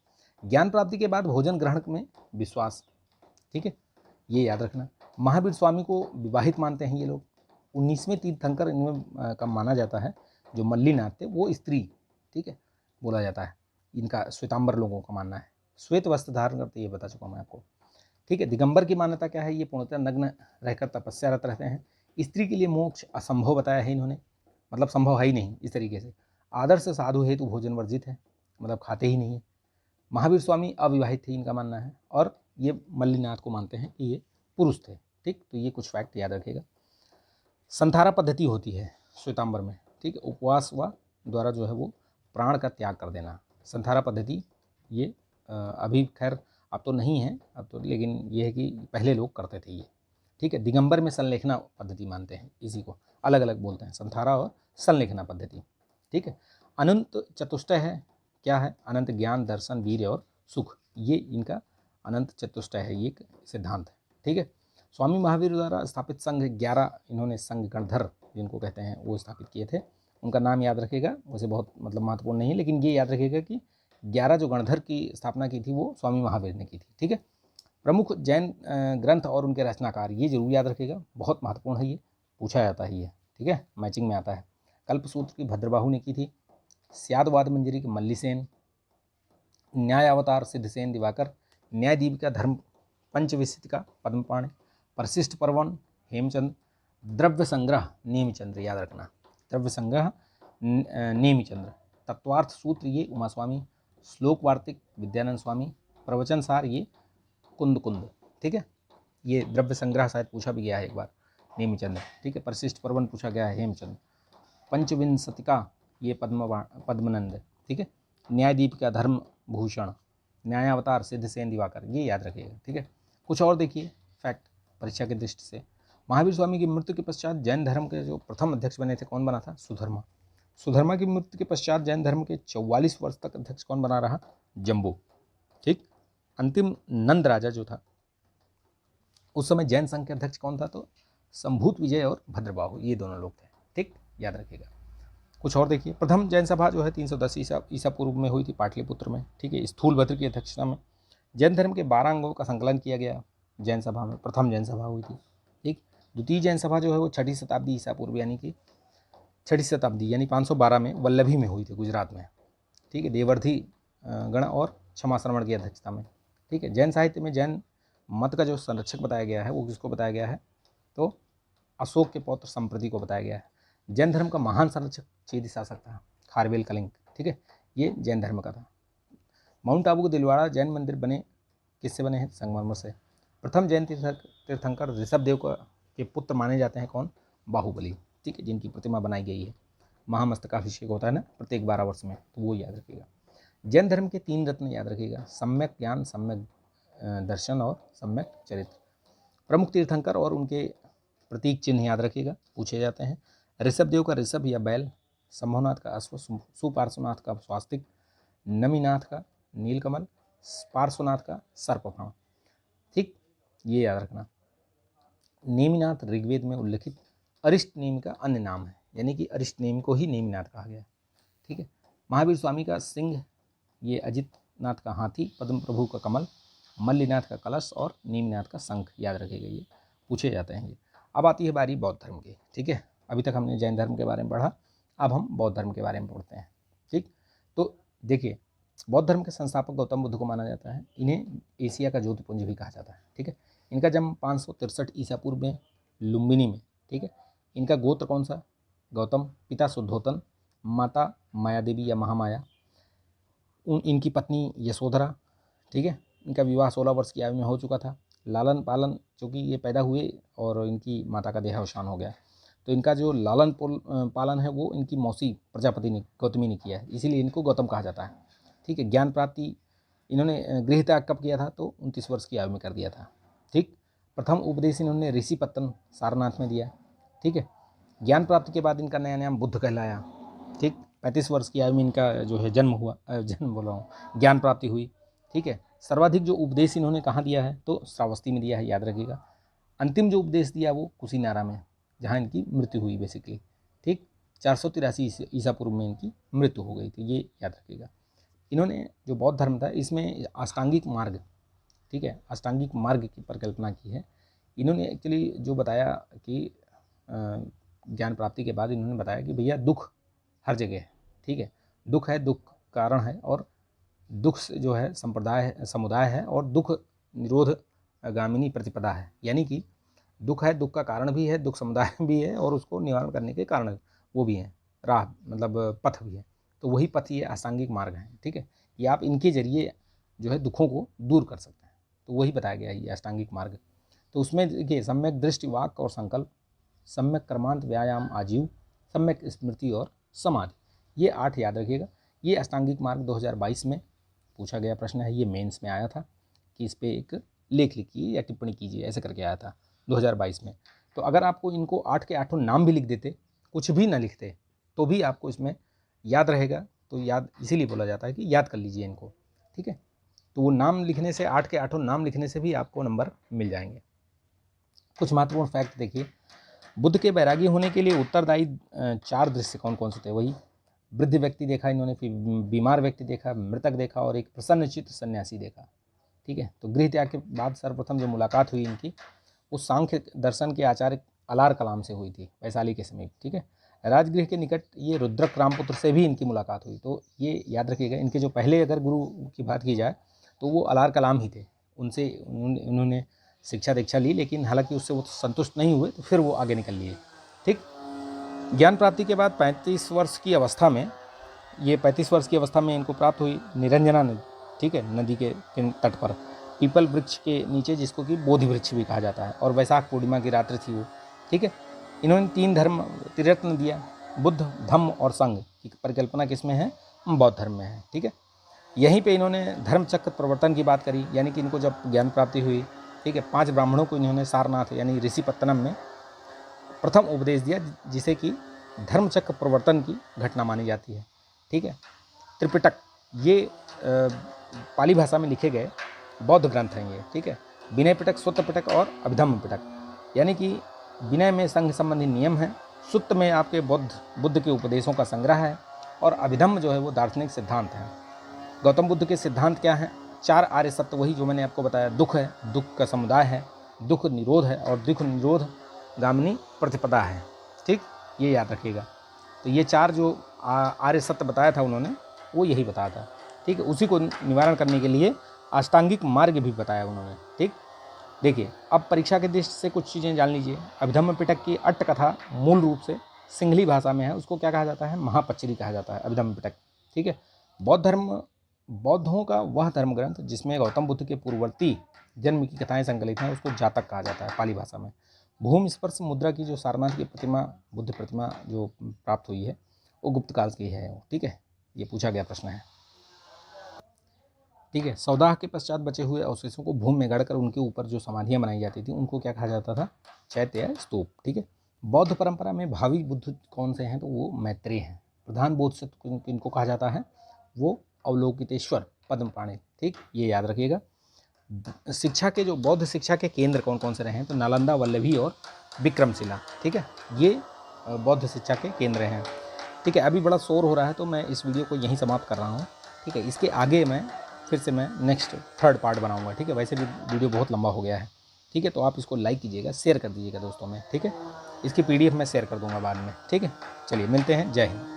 ज्ञान प्राप्ति के बाद भोजन ग्रहण में विश्वास, ठीक है, ये याद रखना। महावीर स्वामी को विवाहित मानते हैं ये लोग। 19वें तीर्थंकर इनमें का माना जाता है, जो मल्लीनाथ थे वो स्त्री, ठीक है, बोला जाता है। इनका श्वेतांबर लोगों का मानना है, श्वेत वस्त्र धारण करते, ये बता चुका मैं आपको, ठीक है। दिगंबर की मान्यता क्या है, ये पूर्णतः नग्न रहकर तपस्यारत रहते हैं। स्त्री के लिए मोक्ष असंभव बताया है इन्होंने, मतलब संभव है ही नहीं इस तरीके से। आदर्श साधु हेतु भोजन वर्जित है, मतलब खाते ही नहीं है। महावीर स्वामी अविवाहित थे, इनका मानना है। और ये मल्लीनाथ को मानते हैं कि ये पुरुष थे, ठीक। तो ये कुछ फैक्ट याद रखिएगा। संथारा पद्धति होती है श्वेतांबर में, ठीक है, उपवास व द्वारा जो है वो प्राण का त्याग कर देना, संथारा पद्धति। ये अभी खैर अब तो नहीं है, अब तो, लेकिन ये है कि पहले लोग करते थे ये, ठीक है। दिगंबर में संलेखना पद्धति मानते हैं, इसी को अलग अलग बोलते हैं, संथारा और संलेखना पद्धति, ठीक है। अनंत चतुष्टय है, क्या है, अनंत ज्ञान दर्शन वीर्य और सुख, ये इनका अनंत चतुष्टय है, ये एक सिद्धांत है, ठीक है। स्वामी महावीर द्वारा स्थापित संघ 11 इन्होंने संघ गणधर जिनको कहते हैं वो स्थापित किए थे। उनका नाम याद रखिएगा, वैसे बहुत मतलब महत्वपूर्ण नहीं है, लेकिन ये याद रखिएगा कि 11 जो गणधर की स्थापना की थी वो स्वामी महावीर ने की थी, ठीक है। प्रमुख जैन ग्रंथ और उनके रचनाकार, ये जरूर याद रखिएगा, बहुत महत्वपूर्ण है, ये पूछा जाता है ये, ठीक है, मैचिंग में आता है। कल्पसूत्र की भद्रबाहु ने की थी, स्यादवाद मंजरी की मल्लीसेन, न्याय अवतार सिद्धसेन दिवाकर, न्याय दीपिका धर्म पंचविंशतिका पद्मपाणि, परिशिष्ट पर्वन हेमचंद, द्रव्य संग्रह नेमिचंद्र, याद रखना, द्रव्य संग्रह नेमिचंद्र। तत्वार्थ सूत्र ये उमा स्वामी, श्लोक वार्तिक विद्यानंद स्वामी, प्रवचन सार ये कुंद कुंद, ठीक है। ये द्रव्य संग्रह शायद पूछा भी गया है एक बार, नेमिचंद्र, ठीक है। परिशिष्ट पर्वन पूछा गया है, हेमचंद्र। पंचविंशतिका ये पद्मनंद, ठीक है। न्यायदीप का धर्म भूषण, न्यायावतार सिद्धसेन दिवाकर, ये याद रखिएगा, ठीक है। कुछ और देखिए फैक्ट परीक्षा की दृष्टि से। महावीर स्वामी की मृत्यु के पश्चात जैन धर्म के जो प्रथम अध्यक्ष बने थे, कौन बना था? सुधर्मा। सुधर्मा की मृत्यु के पश्चात जैन धर्म के 44 वर्ष तक अध्यक्ष कौन बना रहा? जम्बू, ठीक। अंतिम नंद राजा जो था, उस समय जैन संघ के अध्यक्ष कौन था? तो संभूत विजय और भद्रबाहु, ये दोनों लोग थे, ठीक, याद रखिएगा। कुछ और देखिए, प्रथम जैन सभा जो है 310 ईसा पूर्व में हुई थी पाटलिपुत्र में, ठीक है, स्थूलभद्र की अध्यक्षता में। जैन धर्म के 12 अंगों का संकलन किया गया जैन सभा में, प्रथम जैन सभा हुई थी, ठीक। द्वितीय जैन सभा जो है वो 6ठी शताब्दी ईसा पूर्व यानी कि 6ठी शताब्दी यानी 512 में वल्लभी में हुई थी, गुजरात में, ठीक है। देवर्धि गण और क्षमा श्रवण की अध्यक्षता में, ठीक है। जैन साहित्य में जैन मत का जो संरक्षक बताया गया है वो किसको बताया गया है? तो अशोक के पौत्र संप्रति को बताया गया है। जैन धर्म का महान संरक्षक चेदी शासक था खारवेल कलिंग, ठीक है, ये जैन धर्म का था। माउंट आबू के दिलवाड़ा जैन मंदिर बने किससे बने हैं? संगमरमर से। प्रथम जैन तीर्थंकर ऋषभ देव के पुत्र माने जाते हैं, कौन? बाहुबली, ठीक है, जिनकी प्रतिमा बनाई गई है। महामस्तकाभिषेक होता है ना प्रत्येक 12 वर्ष में, तो वो याद रखिएगा। जैन धर्म के 3 रत्न याद रखिएगा, सम्यक ज्ञान, सम्यक दर्शन और सम्यक चरित्र। प्रमुख तीर्थंकर और उनके प्रतीक चिन्ह याद रखिएगा, पूछे जाते हैं। ऋषभ देव का ऋषभ या बैल, शंभुनाथ का अश्व, सुपार्श्वनाथ का स्वास्तिक, नमीनाथ का नीलकमल, पार्श्वनाथ का सर्पफण, ठीक, ये याद रखना। नेमिनाथ ऋग्वेद में उल्लिखित अरिष्ट नेमि का अन्य नाम है, यानी कि अरिष्ट नेमि को ही नेमिनाथ कहा गया, ठीक है। महावीर स्वामी का सिंह, ये अजित नाथ का हाथी, पद्म प्रभु का कमल, मल्लीनाथ का कलश और नेमिनाथ का शंख, याद रखेगा, ये पूछे जाते हैं ये। अब आती है बारी बौद्ध धर्म की, ठीक है। अभी तक हमने जैन धर्म के बारे में पढ़ा, अब हम बौद्ध धर्म के बारे में पढ़ते हैं, ठीक। तो देखिए, बौद्ध धर्म के संस्थापक गौतम बुद्ध को माना जाता है। इन्हें एशिया का ज्योतिपुंज भी कहा जाता है, ठीक है। इनका जन्म 563 ईसा पूर्व में लुम्बिनी में, ठीक है। इनका गोत्र कौन सा? गौतम। पिता शुद्धोतन, माता माया देवी या महामाया, इनकी पत्नी यशोधरा, ठीक है। इनका विवाह 16 वर्ष की आयु में हो चुका था। लालन पालन, चूँकि ये पैदा हुए और इनकी माता का देहावसान हो गया, तो इनका जो लालन पालन है वो इनकी मौसी प्रजापति ने, गौतमी ने किया है, इसीलिए इनको गौतम कहा जाता है, ठीक है। ज्ञान प्राप्ति इन्होंने गृह त्याग कब किया था? तो 29 वर्ष की आयु में कर दिया था, ठीक। प्रथम उपदेश इन्होंने ऋषिपत्तन सारनाथ में दिया, ठीक है। ज्ञान प्राप्ति के बाद इनका नया नाम बुद्ध कहलाया, ठीक। 35 वर्ष की आयु में इनका जो है जन्म हुआ, जन्म बोल रहा हूँ, ज्ञान प्राप्ति हुई, ठीक है। सर्वाधिक जो उपदेश इन्होंने कहाँ दिया है? तो श्रावस्ती में दिया है, याद रखिएगा। अंतिम जो उपदेश दिया वो कुशीनारा में, जहाँ इनकी मृत्यु हुई बेसिकली, ठीक। 483 ईसा पूर्व में इनकी मृत्यु हो गई थी, ये याद रखिएगा। इन्होंने जो बौद्ध धर्म था इसमें अष्टांगिक मार्ग, ठीक है, अष्टांगिक मार्ग की परिकल्पना की है। इन्होंने एक्चुअली जो बताया कि ज्ञान प्राप्ति के बाद इन्होंने बताया कि भैया दुख हर जगह है, ठीक है। दुख है, दुख कारण है, और दुख जो है समुदाय है, और दुख निरोध गामिनी प्रतिपदा है, यानी कि दुख है, दुख का कारण भी है, दुख समुदाय भी है, और उसको निवारण करने के कारण वो भी है, राह मतलब पथ भी है। तो वही पथ ये अष्टांगिक मार्ग है, ठीक है, कि आप इनके जरिए जो है दुखों को दूर कर सकते हैं, तो वही बताया गया है ये अष्टांगिक मार्ग। तो उसमें देखिए, सम्यक दृष्टि, वाक और संकल्प, सम्यक कर्मांत, व्यायाम, आजीव, सम्यक स्मृति और समाधि, ये 8 याद रखिएगा। ये अष्टांगिक मार्ग 2022 में पूछा गया प्रश्न है, ये मेंस में आया था कि इस पर एक लेख लिखिए या टिप्पणी कीजिए, ऐसे करके आया था 2022 में। तो अगर आपको इनको 8 के 8 नाम भी लिख देते, कुछ भी ना लिखते, तो भी आपको इसमें याद रहेगा। तो याद इसीलिए बोला जाता है कि याद कर लीजिए इनको, ठीक है। तो वो नाम लिखने से, 8 के 8 नाम लिखने से भी आपको नंबर मिल जाएंगे। कुछ महत्वपूर्ण फैक्ट देखिए, बुद्ध के बैरागी होने के लिए उत्तरदायी 4 दृश्य कौन कौन से थे? वही वृद्ध व्यक्ति देखा इन्होंने, फिर बीमार व्यक्ति देखा, मृतक देखा, और एक प्रसन्नचित्त सन्यासी देखा, ठीक है। तो गृह त्याग के बाद सर्वप्रथम जो मुलाकात हुई इनकी, उस सांख्य दर्शन के आचार्य अलार कलाम से हुई थी, वैशाली के समीप, ठीक है। राजगृह के निकट ये रुद्रक रामपुत्र से भी इनकी मुलाकात हुई। तो ये याद रखिएगा, इनके जो पहले अगर गुरु की बात की जाए तो वो अलार कलाम ही थे। उनसे उन्होंने शिक्षा दीक्षा ली, लेकिन हालांकि उससे वो संतुष्ट नहीं हुए, तो फिर वो आगे निकल लिए, ठीक। ज्ञान प्राप्ति के बाद 35 वर्ष की अवस्था में, ये 35 वर्ष की अवस्था में इनको प्राप्त हुई निरंजना नदी, ठीक है, नदी के तट पर पीपल वृक्ष के नीचे, जिसको कि बोधि वृक्ष भी कहा जाता है, और वैशाख पूर्णिमा की रात्रि थी वो, ठीक है। इन्होंने 3 धर्म त्रिरत्न दिया, बुद्ध, धम्म और संघ की परिकल्पना किसमें है? बौद्ध धर्म में है, ठीक है। यहीं पे इन्होंने धर्म चक्र प्रवर्तन की बात करी, यानी कि इनको जब ज्ञान प्राप्ति हुई, ठीक है, 5 ब्राह्मणों को इन्होंने सारनाथ यानी ऋषिपत्तनम में प्रथम उपदेश दिया, जिसे कि धर्म चक्र प्रवर्तन की घटना मानी जाती है, ठीक है। त्रिपिटक, ये पाली भाषा में लिखे गए बौद्ध ग्रंथ हैं ये, ठीक है। विनय पिटक, सूत्र पिटक और अभिधम्म पिटक, यानी कि विनय में संघ संबंधी नियम है, सूत्र में आपके बुद्ध के उपदेशों का संग्रह है, और अभिधम्म जो है वो दार्शनिक सिद्धांत है। गौतम बुद्ध के सिद्धांत क्या हैं? 4 आर्य सत्य, वही जो मैंने आपको बताया, दुख है, दुख का समुदाय है, दुख निरोध है, और दुख निरोध गामिनी प्रतिपदा है, ठीक, ये याद रखिएगा। तो ये 4 जो आर्य सत्य बताया था उन्होंने, वो यही बताया था, ठीक है। उसी को निवारण करने के लिए अष्टांगिक मार्ग भी बताया उन्होंने, ठीक। देखिए, अब परीक्षा के दृष्टि से कुछ चीज़ें जान लीजिए। अभिधम्म पिटक की अट्ट कथा मूल रूप से सिंहली भाषा में है, उसको क्या कहा जाता है? महापच्चरी कहा जाता है, अभिधम्म पिटक, ठीक है। बौद्ध धर्म, बौद्धों का वह धर्म ग्रंथ जिसमें गौतम बुद्ध के पूर्ववर्ती जन्म की कथाएं संकलित हैं, उसको जातक कहा जाता है पाली भाषा में। भूमि स्पर्श मुद्रा की जो सारनाथ की प्रतिमा, बुद्ध प्रतिमा जो प्राप्त हुई है, वो गुप्त काल की है, ठीक है। ये पूछा गया प्रश्न है, ठीक है। सौदाह के पश्चात बचे हुए अवशेषों को भूमि में गढ़कर उनके ऊपर जो समाधियां बनाई जाती थी, उनको क्या कहा जाता था? चैत्य या स्तूप, ठीक है। बौद्ध परंपरा में भावी बुद्ध कौन से हैं? तो वो मैत्रेय हैं। प्रधान बोधिसत्व किनको कहा जाता है? वो अवलोकितेश्वर पद्मपाणि, ठीक, ये याद रखिएगा। शिक्षा के जो बौद्ध शिक्षा के केंद्र कौन कौन से रहे हैं? तो नालंदा, वल्लभी और विक्रमशिला, ठीक है, ये बौद्ध शिक्षा के केंद्र हैं, ठीक है। अभी बड़ा शोर हो रहा है, तो मैं इस वीडियो को यहीं समाप्त कर रहा हूँ, ठीक है। इसके आगे फिर से मैं नेक्स्ट 3rd पार्ट बनाऊंगा, ठीक है। वैसे भी वीडियो बहुत लंबा हो गया है, ठीक है। तो आप इसको लाइक कीजिएगा, शेयर कर दीजिएगा दोस्तों में, ठीक है। इसकी PDF मैं शेयर कर दूंगा बाद में, ठीक है। चलिए मिलते हैं, जय हिंद।